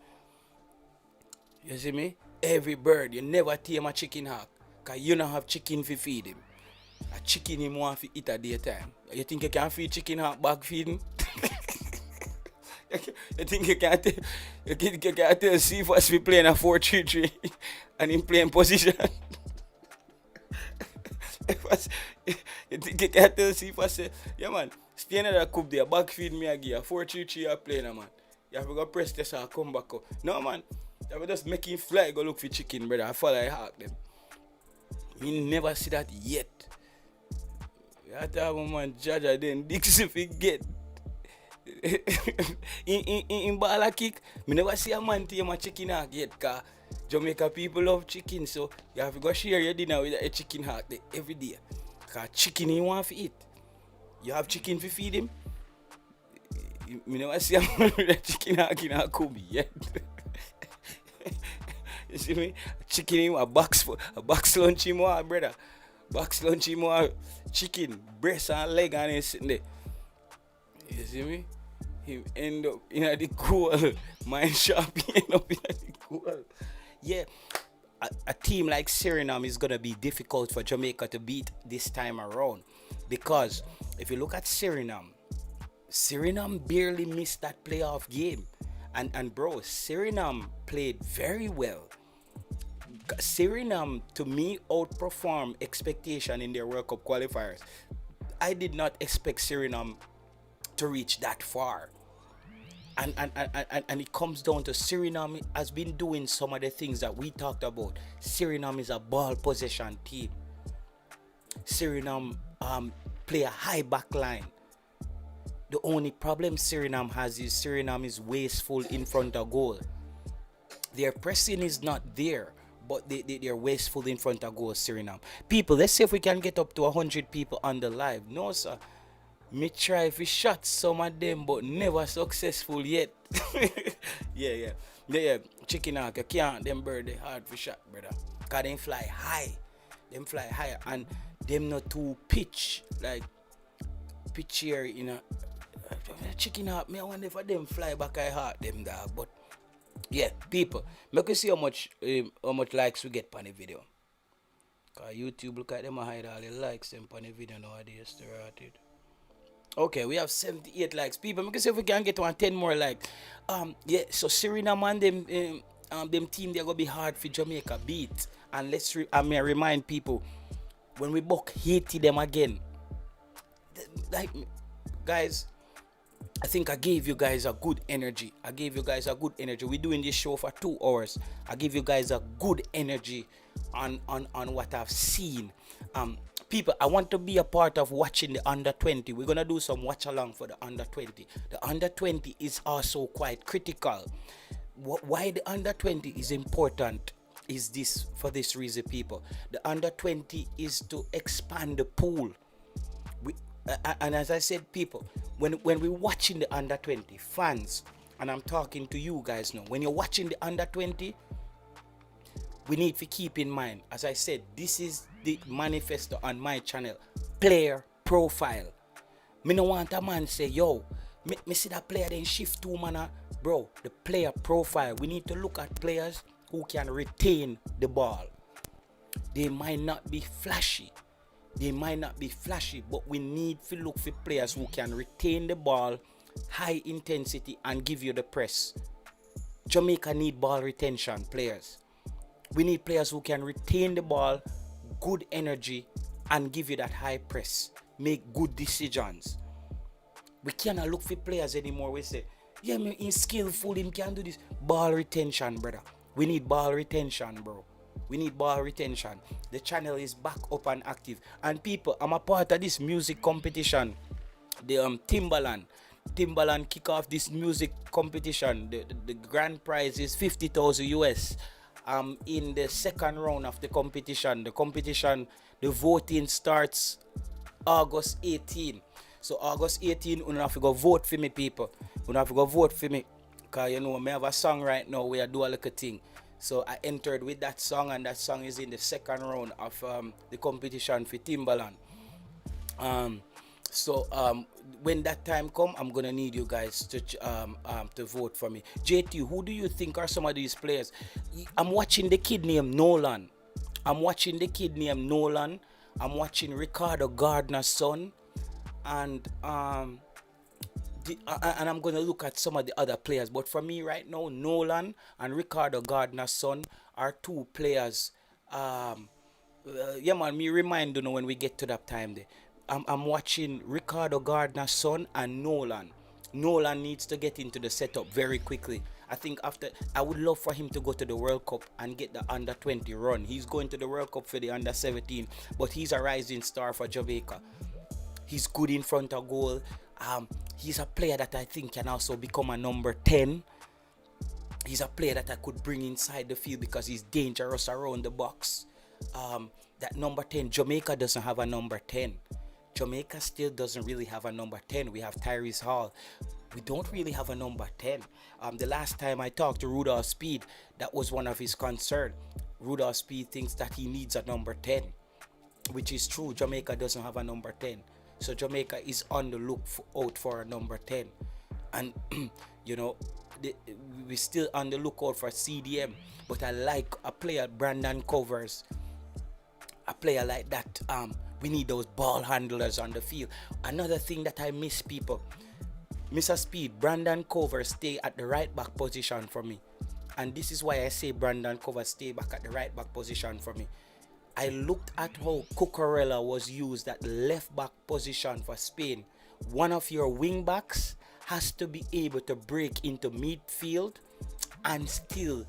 You see me? Every bird, you never tame a chicken hawk. Cause you don't have chicken to feed him. A chicken him want to eat at daytime. You think you can feed chicken hawk back feeding? You think you can tell Cephas we playing a 4-3-3 and him playing position? You think you can tell Cephas say, yeah man, stay in that cup there, back feed me again, a 4-3-3 you playing man. You have to go press this and come back up. No man, you have to just make him fly, go look for chicken, brother. I follow I hawk them. You never see that yet. You have to have a man judge then Dixie if he get. in ball a kick, me never see a man tame a chicken hawk yet, cause Jamaica people love chicken, so you have to go share your dinner with a chicken hawk every day. Cause chicken he want to eat. You have chicken to feed him. Me never see a man with a chicken hawk in a cubby yet. You see me? Chicken him a box lunch him want, brother. Box lunch him want chicken, breast and leg and he sitting there. You see me? Him end up in the goal. Mine sharp end up in the goal. Yeah, a team like Suriname is gonna be difficult for Jamaica to beat this time around, because if you look at Suriname barely missed that playoff game, and bro, Suriname played very well. Suriname to me outperformed expectation in their World Cup qualifiers. I did not expect Suriname to reach that far. And it comes down to Suriname has been doing some of the things that we talked about. Suriname is a ball possession team. Suriname play a high back line. The only problem Suriname has is Suriname is wasteful in front of goal. Their pressing is not there, but they're wasteful in front of goal, Suriname. People, let's see if we can get up to 100 people on the live. No, sir. Me try to shot some of them, but never successful yet. Yeah. Chicken hawk, you can't. Them bird, they hard for shot, brother. Cause them fly high. And them not too pitch. Like, pitch here, you know. Chicken hawk, me I wonder if them fly back, I heart them there. But, yeah, people, make you see how much likes we get on the video. Cause YouTube, look at them, I hide all the likes them on the video nowadays. Okay, we have 78 likes. People, we can see if we can get 10 more likes. Yeah, so Suriname and them team, they're gonna be hard for Jamaica beat. And I remind people, when we buck Haiti them again, like, guys, I think I gave you guys a good energy. We're doing this show for 2 hours. I give you guys a good energy on what I've seen. People, I want to be a part of watching the under 20. We're gonna do some watch along for the under 20. The under 20 is also quite critical. Why the under 20 is important is this, for this reason, people. The under 20 is to expand the pool. And as I said, people, when we're watching the under 20 fans, and I'm talking to you guys now, when you're watching the under 20, we need to keep in mind, as I said, this is the manifesto on my channel, player profile. Me no want a man say, yo, me see that player then shift to man. Bro, the player profile, we need to look at players who can retain the ball. They might not be flashy, but we need to look for players who can retain the ball, high intensity, and give you the press. Jamaica need ball retention players. We need players who can retain the ball, good energy, and give you that high press. Make good decisions. We cannot look for players anymore. We say, yeah, man, he's skillful, he can do this. Ball retention, brother. We need ball retention, bro. The channel is back up and active. And people, I'm a part of this music competition. The Timbaland kick off this music competition. The grand prize is 50,000 US. In the second round of the competition, the voting starts August 18. So August 18, you have to go vote for me, people. You have to go vote for me. Because you know, I have a song right now where I do a little thing. So I entered with that song, and that song is in the second round of the competition for Timbaland. So when that time come, I'm gonna need you guys to vote for me. JT, who do you think are some of these players? I'm watching the kid named Nolan. I'm watching the kid named Nolan. I'm watching Ricardo Gardner's son, and and I'm gonna look at some of the other players. But for me right now, Nolan and Ricardo Gardner's son are two players. Yeah, man, me remind you know when we get to that time there. I'm watching Ricardo Gardner's son and Nolan. Nolan needs to get into the setup very quickly. I think after I would love for him to go to the World Cup and get the under 20 run. He's going to the World Cup for the under 17, but he's a rising star for Jamaica. He's good in front of goal. He's a player that I think can also become a number 10. He's a player that I could bring inside the field because he's dangerous around the box. That number 10, Jamaica doesn't have a number 10. Jamaica still doesn't really have a number 10. We have Tyrese Hall. We don't really have a number 10. The last time I talked to Rudolph Speed, that was one of his concerns. Rudolph Speed thinks that he needs a number 10, which is true. Jamaica doesn't have a number 10. So Jamaica is on the look out for a number 10. And, you know, we're still on the lookout for CDM. But I like a player, Brandon Covers. A player like that. We need those ball handlers on the field. Another thing that I miss, people. Mr. Speed, Brandon Covers stay at the right back position for me. And this is why I say Brandon Covers stay back at the right back position for me. I looked at how Cucurella was used at the left back position for Spain. One of your wing backs has to be able to break into midfield and still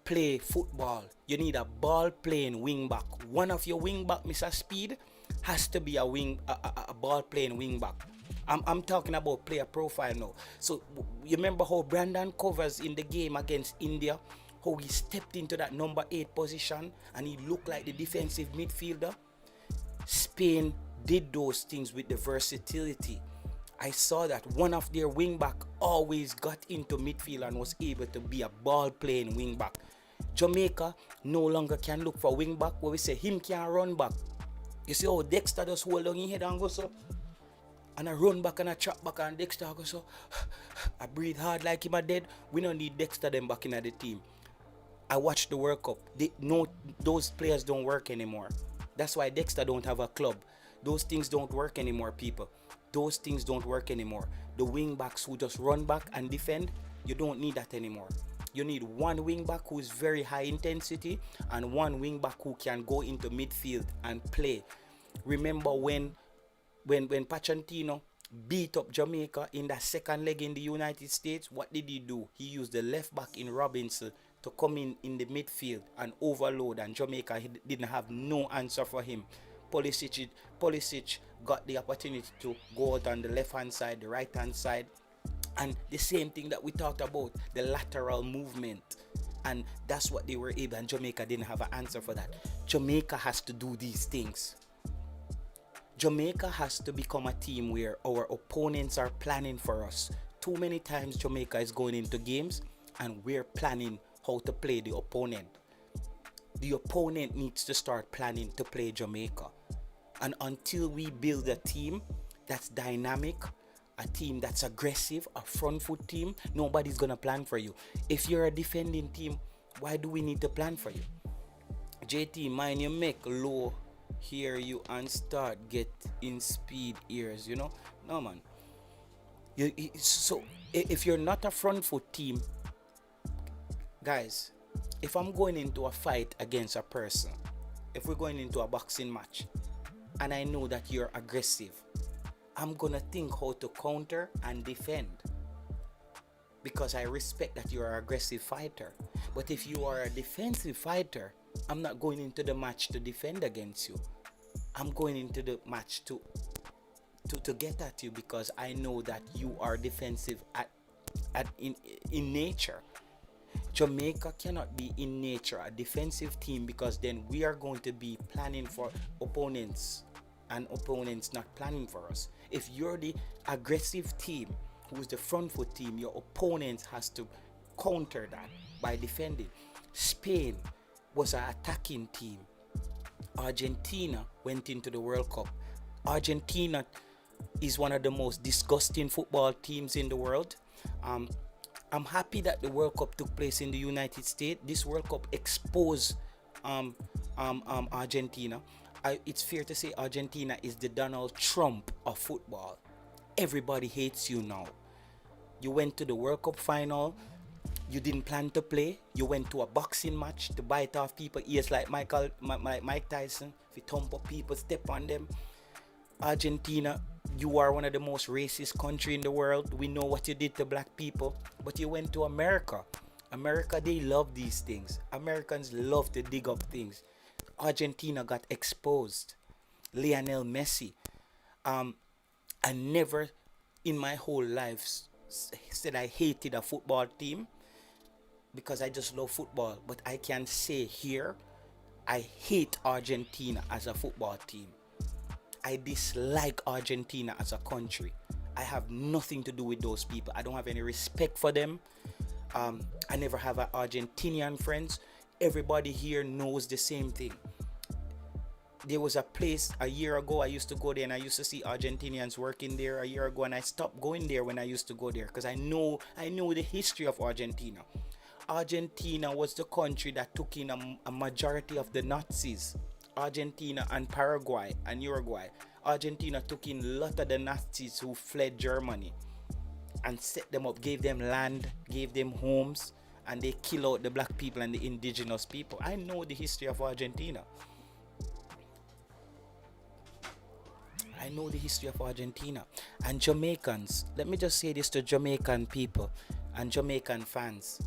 play football. You need a ball playing wing back. One of your wing back, Mr. Speed, has to be a ball playing wing back. I'm talking about player profile now. So you remember how Brandon Covers in the game against India, how he stepped into that number 8 position and he looked like the defensive midfielder. Spain did those things with the versatility. I saw that one of their wing back always got into midfield and was able to be a ball playing wing back. Jamaica no longer can look for wing back where we say him can run back. You see how Dexter just hold on his head and go so, and I run back and I trap back and Dexter go so. I breathe hard like him a dead. We don't need Dexter them back in the team. I watched the World Cup. Those players don't work anymore. That's why Dexter don't have a club. Those things don't work anymore, people. Those things don't work anymore. The wing backs who just run back and defend, you don't need that anymore. You need one wing back who is very high intensity and one wing back who can go into midfield and play. Remember when Pachantino beat up Jamaica in that second leg in the United States, what did he do? He used the left back in Robinson to come in the midfield and overload, and Jamaica didn't have no answer for him. Pulisic got the opportunity to go out on the left hand side, the right hand side, and the same thing that we talked about, the lateral movement, and that's what they were able, and Jamaica didn't have an answer for that. Jamaica has to do these things. Jamaica has to become a team where our opponents are planning for us. Too many times Jamaica is going into games and we're planning how to play the opponent. The opponent needs to start planning to play Jamaica. And until we build a team that's dynamic, a team that's aggressive, a front foot team, nobody's going to plan for you. If you're a defending team, why do we need to plan for you? JT, mind you make low hear you and start get in speed ears, you know? No, man. So if you're not a front foot team, guys, if I'm going into a fight against a person, if we're going into a boxing match and I know that you're aggressive, I'm gonna think how to counter and defend because I respect that you're an aggressive fighter. But if you are a defensive fighter, I'm not going into the match to defend against you. I'm going into the match to get at you because I know that you are defensive in nature. Jamaica cannot be in nature a defensive team because then we are going to be planning for opponents and opponents not planning for us. If you're the aggressive team who's the front foot team, your opponent has to counter that by defending. Spain was an attacking team. Argentina went into the World Cup. Argentina is one of the most disgusting football teams in the world. Um, I'm happy that the World Cup took place in the United States. This World Cup exposed um, Argentina. It's fair to say Argentina is the Donald Trump of football. Everybody hates you now. You went to the World Cup final. You didn't plan to play. You went to a boxing match to bite off people ears like Mike Tyson. If you thump up people, step on them. Argentina, you are one of the most racist country in the world. We know what you did to black people, but you went to America. America, they love these things. Americans love to dig up things. Argentina got exposed. Lionel Messi. I never in my whole life said I hated a football team because I just love football. But I can say here, I hate Argentina as a football team. I dislike Argentina as a country. I have nothing to do with those people. I don't have any respect for them. I never have an Argentinian friends. Everybody here knows the same thing. There was a place a year ago I used to go there and I used to see Argentinians working there a year ago, and I stopped going there when I used to go there because I know the history of Argentina. Argentina was the country that took in a majority of the Nazis. Argentina and Paraguay and Uruguay. Argentina took in a lot of the Nazis who fled Germany and set them up, gave them land, gave them homes, and they kill out the black people and the indigenous people. I know the history of Argentina. I know the history of Argentina. And Jamaicans, let me just say this to Jamaican people and Jamaican fans.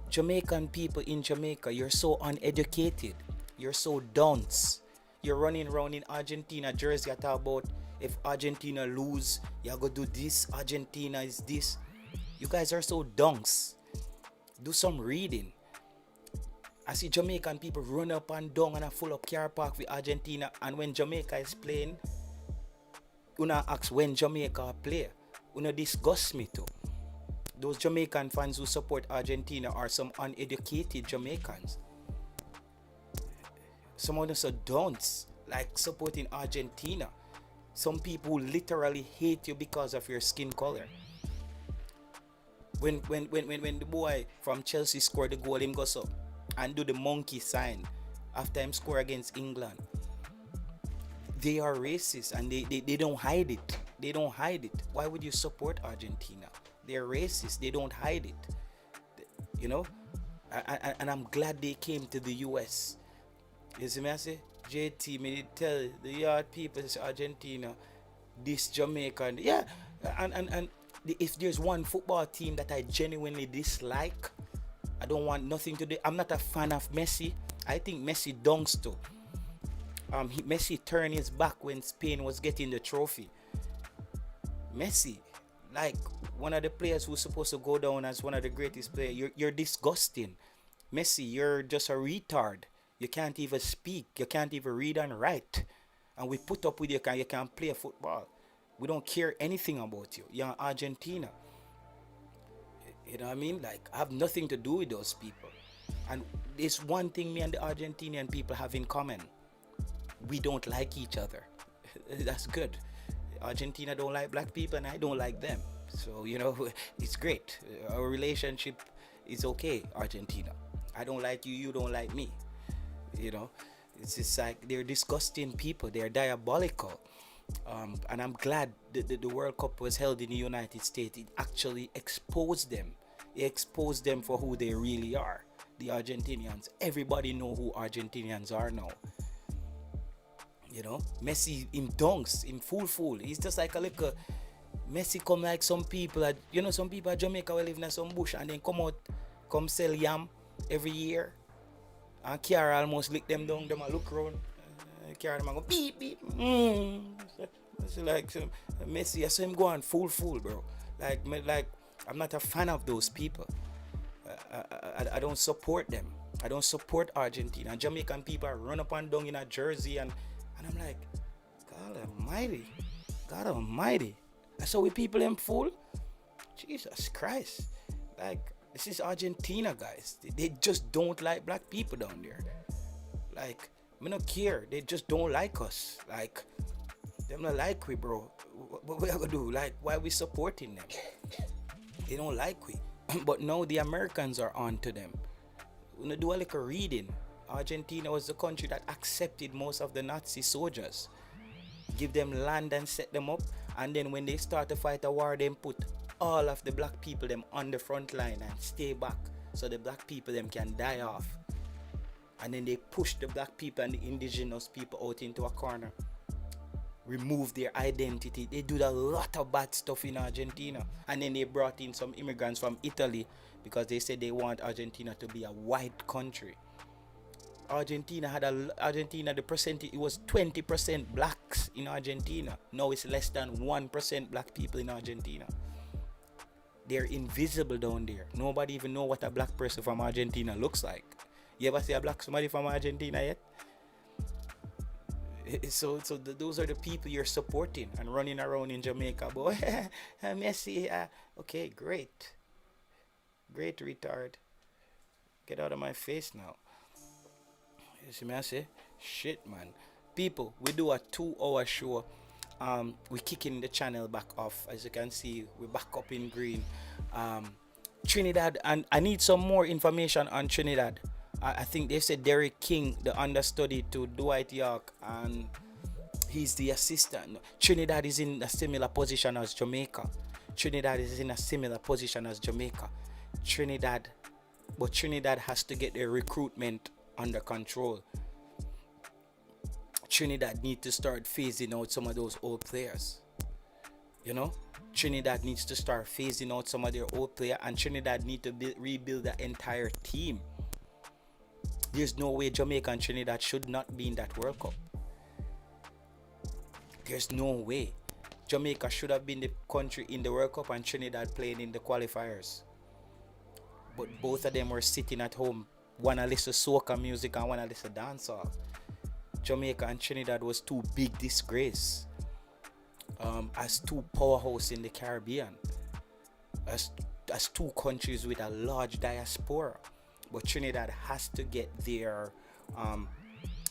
Jamaican people in Jamaica, you're so uneducated. You're so dunce. You're running around in Argentina jersey. I talk about if Argentina lose, you're going to do this. Argentina is this. You guys are so dunce. Do some reading. I see Jamaican people run up and down and a full up car park with Argentina. And when Jamaica is playing, una ask when Jamaica play. Una disgust me too. Those Jamaican fans who support Argentina are some uneducated Jamaicans. Some of them so don't like supporting Argentina. Some people literally hate you because of your skin color. When the boy from Chelsea scored the goal, him goes up and do the monkey sign after him score against England. They are racist and they don't hide it. They don't hide it. Why would you support Argentina? They're racist. They don't hide it. You know? And I'm glad they came to the US. You see me I say? JT, me did tell the yard people it's Argentina, this Jamaica. Yeah. And if there's one football team that I genuinely dislike, I don't want nothing to do. I'm not a fan of Messi. I think Messi dunks too. Messi turned his back when Spain was getting the trophy. Messi, like one of the players who's supposed to go down as one of the greatest players, you're disgusting. Messi, you're just a retard. You can't even speak. You can't even read and write. And we put up with you because you can't play football. We don't care anything about you. You're Argentina. You know what I mean? Like, I have nothing to do with those people. And there's one thing me and the Argentinian people have in common. We don't like each other. That's good. Argentina don't like black people and I don't like them. So, you know, it's great. Our relationship is okay, Argentina. I don't like you, you don't like me. You know, it's just like they're disgusting people. They're diabolical. And I'm glad the World Cup was held in the United States. It actually exposed them. It exposed them for who they really are. The Argentinians. Everybody know who Argentinians are now. You know, Messi in dunks, in full. He's just like a little Messi come like some people at, you know, some people at Jamaica will live in some bush and then come sell yam every year. And Kiara almost lick them down, them a look around. Kiara them a go beep beep. It's like some Messi, I saw him go on full, bro. Like I'm not a fan of those people. I don't support them. I don't support Argentina. Jamaican people run up and down in a jersey and I'm like, God Almighty. I saw we people them fool. Jesus Christ. Like, this is Argentina, guys. They just don't like black people down there. Like, we don't care. They just don't like us. Like, Them not like we, bro. What we gonna do? Like, why we supporting them? They don't like we. But now the Americans are on to them. We gonna do a little reading. Argentina was the country that accepted most of the Nazi soldiers. Give them land and set them up. And then when they start to fight a war, them put all of the black people them on the front line and stay back so the black people them can die off. And then they push the black people and the indigenous people out into a corner. Remove their identity. They do a lot of bad stuff in Argentina. And then they brought in some immigrants from Italy because they said they want Argentina to be a white country. Argentina, the percentage, it was 20% blacks in Argentina. Now it's less than 1% black people in Argentina. They're invisible down there. Nobody even know what a black person from Argentina looks like. You ever see a black somebody from Argentina yet? Those are the people you're supporting and running around in Jamaica, boy. Messi, okay, great retard. Get out of my face now. You see me, I say, shit, man. People, we do a 2-hour show. We're kicking the channel back off. As you can see, we're back up in green. Trinidad, and I need some more information on Trinidad. I think they said Derek King, the understudy to Dwight York, and he's the assistant. Trinidad is in a similar position as Jamaica. Trinidad has to get their recruitment under control. Trinidad need to start phasing out some of those old players. You know, Trinidad needs to start phasing out some of their old players, and Trinidad need to rebuild the entire team. There's no way Jamaica and Trinidad should not be in that World Cup. There's no way. Jamaica should have been the country in the World Cup and Trinidad playing in the qualifiers. But both of them were sitting at home. One a listen soca music and one a listen dancehall. Jamaica and Trinidad was too big disgrace. As two powerhouses in the Caribbean. As two countries with a large diaspora. But Trinidad has to get their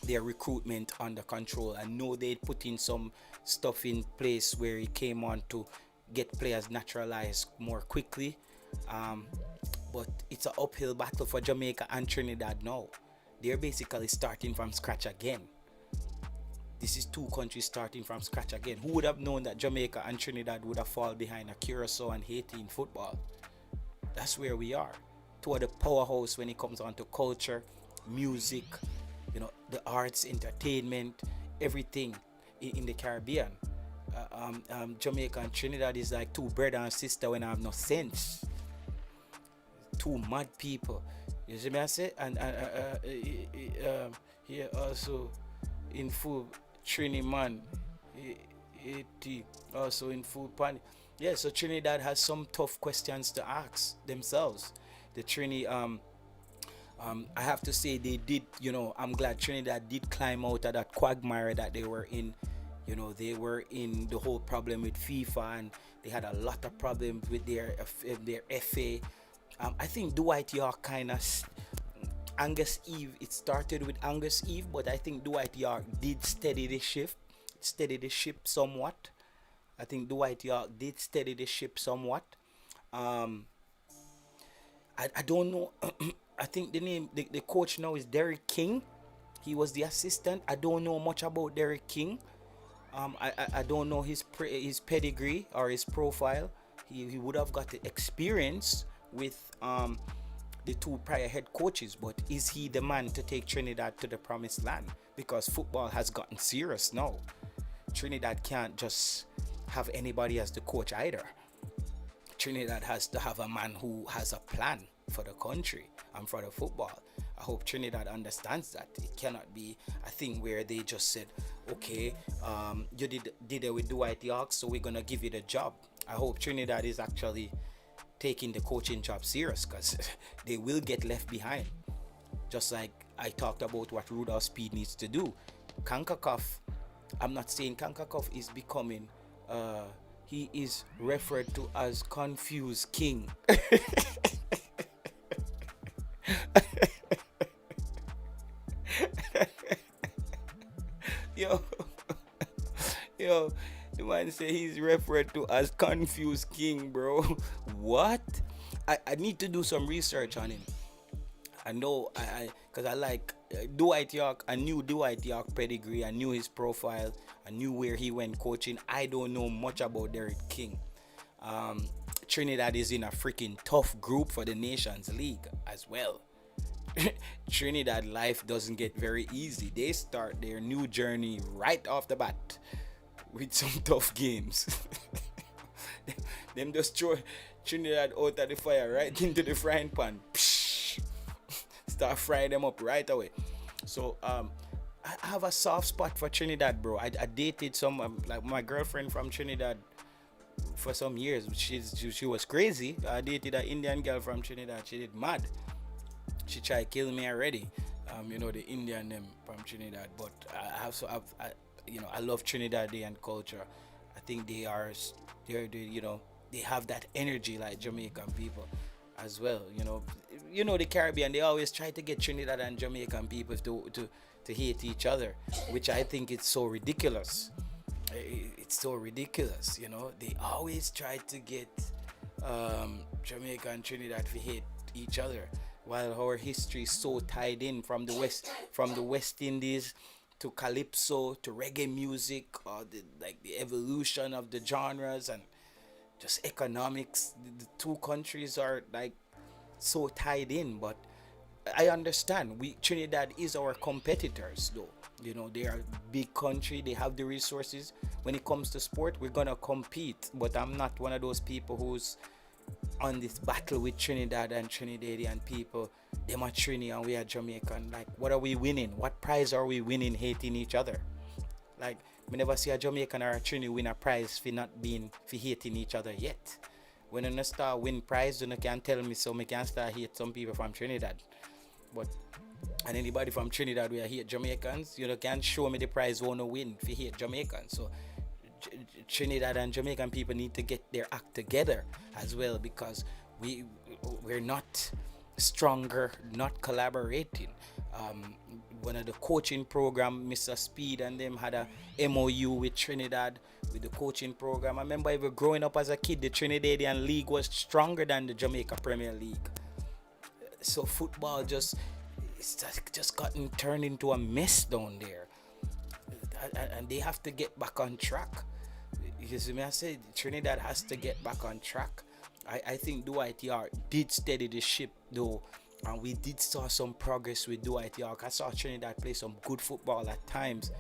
recruitment under control. I know they put in some stuff in place where it came on to get players naturalized more quickly. But it's an uphill battle for Jamaica and Trinidad now. They're basically starting from scratch again. This is two countries starting from scratch again. Who would have known that Jamaica and Trinidad would have fallen behind a Curacao and Haiti in football? That's where we are. Two of the powerhouse when it comes on to culture, music, you know, the arts, entertainment, everything in the Caribbean. Jamaica and Trinidad is like two brother and sister when I have no sense. Two mad people. You see me I say? And here also in full Trini man. Also in full panic. Yeah, so Trinidad has some tough questions to ask themselves. The Trini, I have to say they did, you know, I'm glad Trinidad did climb out of that quagmire that they were in. You know, they were in the whole problem with FIFA and they had a lot of problems with their FA. I think Dwight York kind of, Angus Eve, it started with Angus Eve, but I think Dwight York did steady the ship somewhat. I think Dwight York did steady the ship somewhat. I don't know. I think the coach now is Derek King. He was the assistant. I don't know much about Derek King. I don't know his pedigree or his profile. He would have got the experience with the two prior head coaches, but is he the man to take Trinidad to the promised land? Because football has gotten serious now. Trinidad can't just have anybody as the coach either. Trinidad has to have a man who has a plan for the country and for the football. I hope Trinidad understands that. It cannot be a thing where they just said, okay, you did it with Dwight York, so we're gonna give you the job. I hope Trinidad is actually taking the coaching job serious, because they will get left behind. Just like I talked about what Rudolph Speed needs to do. CONCACAF, I'm not saying CONCACAF is becoming he is referred to as Confused King. Yo, the man say he's referred to as Confused King, bro. What? I need to do some research on him. I know because I like Dwight York. I knew Dwight York pedigree. I knew his profile. I knew where he went coaching. I don't know much about Derek King. Um, Trinidad is in a freaking tough group for the Nations League as well. Trinidad life doesn't get very easy. They start their new journey right off the bat with some tough games. Them just throw Trinidad out of the fire right into the frying pan. Psh, start frying them up right away. So I have a soft spot for Trinidad, bro. I dated some like my girlfriend from Trinidad for some years. She was crazy. I dated an Indian girl from Trinidad. She did mad. She tried to kill me already. The Indian them from Trinidad. But I love Trinidadian culture. I think they have that energy like Jamaican people as well. The Caribbean, they always try to get Trinidad and Jamaican people to hate each other, which I think it's so ridiculous. It's so ridiculous. They always try to get Jamaica and Trinidad to hate each other, while our history is so tied in from the West Indies to calypso to reggae music, or the evolution of the genres and just economics. The two countries are like so tied in, but I understand we Trinidad is our competitors though. They are a big country, they have the resources. When it comes to sport, we're gonna compete, but I'm not one of those people who's on this battle with Trinidad and Trinidadian people. Them are Trini and we are Jamaican. Like, what are we winning? What prize are we winning hating each other? Like, we never see a Jamaican or a Trini win a prize for hating each other yet. When you start win prize, you can tell me so I can start hate some people from Trinidad. But and anybody from Trinidad who hate Jamaicans, can show me the prize wanna win for hate Jamaicans. So Trinidad and Jamaican people need to get their act together as well, because we're not stronger, not collaborating. One of the coaching program, Mr. Speed and them had a MOU with Trinidad with the coaching program. I remember even growing up as a kid, the Trinidadian League was stronger than the Jamaica Premier League. So football it's just gotten turned into a mess down there, and they have to get back on track. You see me, I said Trinidad has to get back on track. I think Dwight York did steady the ship though, and we did saw some progress with Dwight York. I saw Trinidad play some good football at times.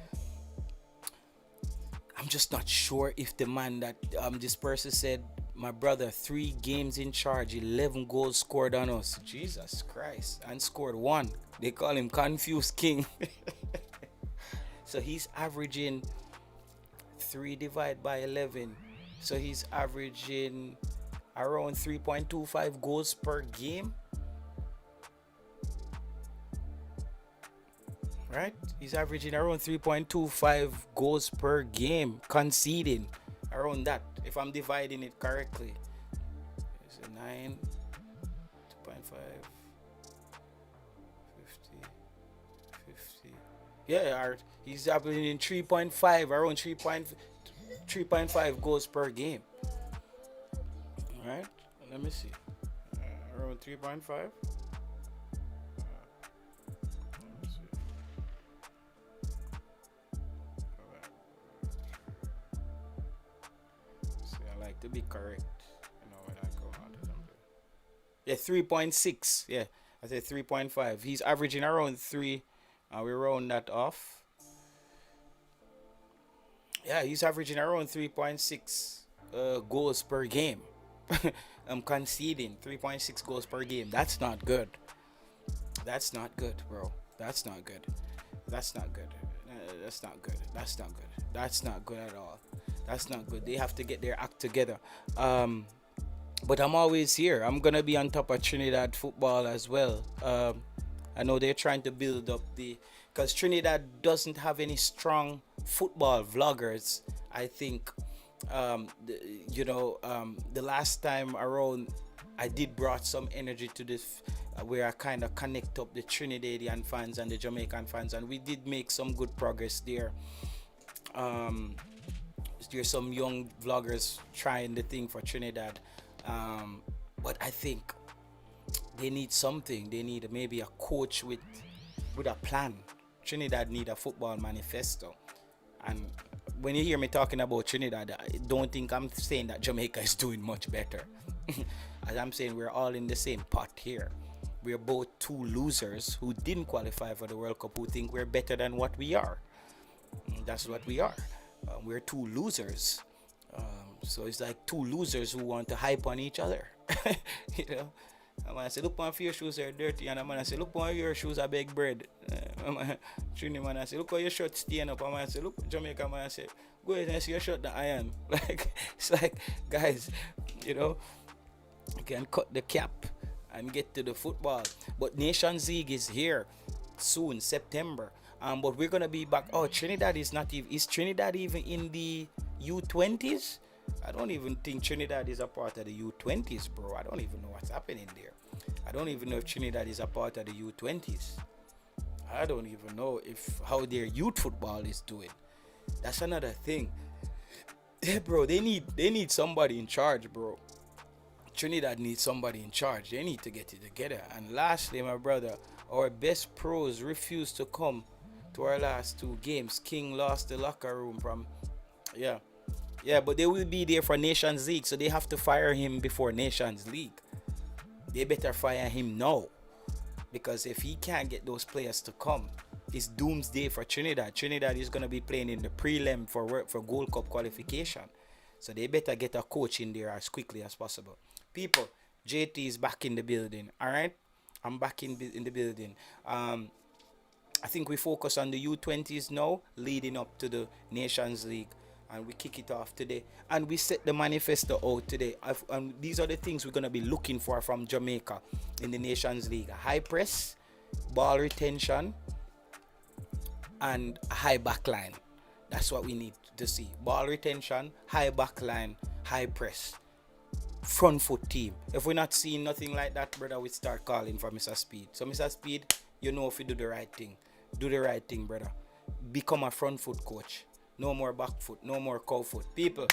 I'm just not sure if the man that this person said, my brother, 3 games in charge, 11 goals scored on us. Jesus Christ. And scored 1. They call him Confused King. So he's averaging 3 divided by 11. So he's averaging around 3.25 goals per game. Right? He's averaging around 3.25 goals per game, conceding around that, if I'm dividing it correctly. It's a 9, 2.5, 50. Yeah, he's averaging 3.5, around 3.5 goals per game. Alright, let me see. Around 3.5. To be correct, when I go on to something. Yeah, 3.6. Yeah, I said 3.5. He's averaging around 3. We round that off. Yeah, he's averaging around 3.6 goals per game. I'm conceding 3.6 goals per game. That's not good. That's not good, bro. That's not good. That's not good. That's not good. That's not good. That's not good at all. That's not good. They have to get their act together. But I'm always here. I'm gonna be on top of Trinidad football as well. I know they're trying to build up because Trinidad doesn't have any strong football vloggers. I think the last time around I did brought some energy to this, where I kind of connect up the Trinidadian fans and the Jamaican fans, and we did make some good progress there. there's some young vloggers trying the thing for Trinidad. But I think they need something. They need maybe a coach with a plan. Trinidad need a football manifesto. And when you hear me talking about Trinidad, I don't think I'm saying that Jamaica is doing much better. As I'm saying, we're all in the same pot here. We're both two losers who didn't qualify for the World Cup who think we're better than what we are. That's what we are. We're two losers. So it's like two losers who want to hype on each other. You know? I'm gonna say, look on your shoes are dirty, and I'm gonna say, look on your shoes are big bread. Trini man, I say, look on your shirt stain up. I'm gonna say, look, Jamaica man, I say, go ahead and see your shirt that I am. Like, it's like, guys, you know, you can cut the cap and get to the football. But Nations League is here soon, September. But we're gonna be back. Oh, Trinidad is not even. Is Trinidad even in the U20s? I don't even think Trinidad is a part of the U20s, bro. I don't even know what's happening there. I don't even know if Trinidad is a part of the U20s. I don't even know if how their youth football is doing. That's another thing. Yeah, bro, they need somebody in charge, bro. Trinidad needs somebody in charge. They need to get it together. And lastly, my brother, our best pros refused to come to our last two games. King lost the locker room from, yeah, but they will be there for Nations League, so they have to fire him before Nations League. They better fire him now, because if he can't get those players to come, it's doomsday for Trinidad. Trinidad is going to be playing in the prelim for Gold Cup qualification, so they better get a coach in there as quickly as possible. People, JT is back in the building. All right, I'm back in the building. I think we focus on the U20s now, leading up to the Nations League. And we kick it off today. And we set the manifesto out today. And these are the things we're going to be looking for from Jamaica in the Nations League. High press, ball retention, and a high back line. That's what we need to see. Ball retention, high back line, high press. Front foot team. If we're not seeing nothing like that, brother, we start calling for Mr. Speed. So, Mr. Speed, you know if you do the right thing. Do the right thing, brother. Become a front foot coach. No more back foot, no more cow foot. People,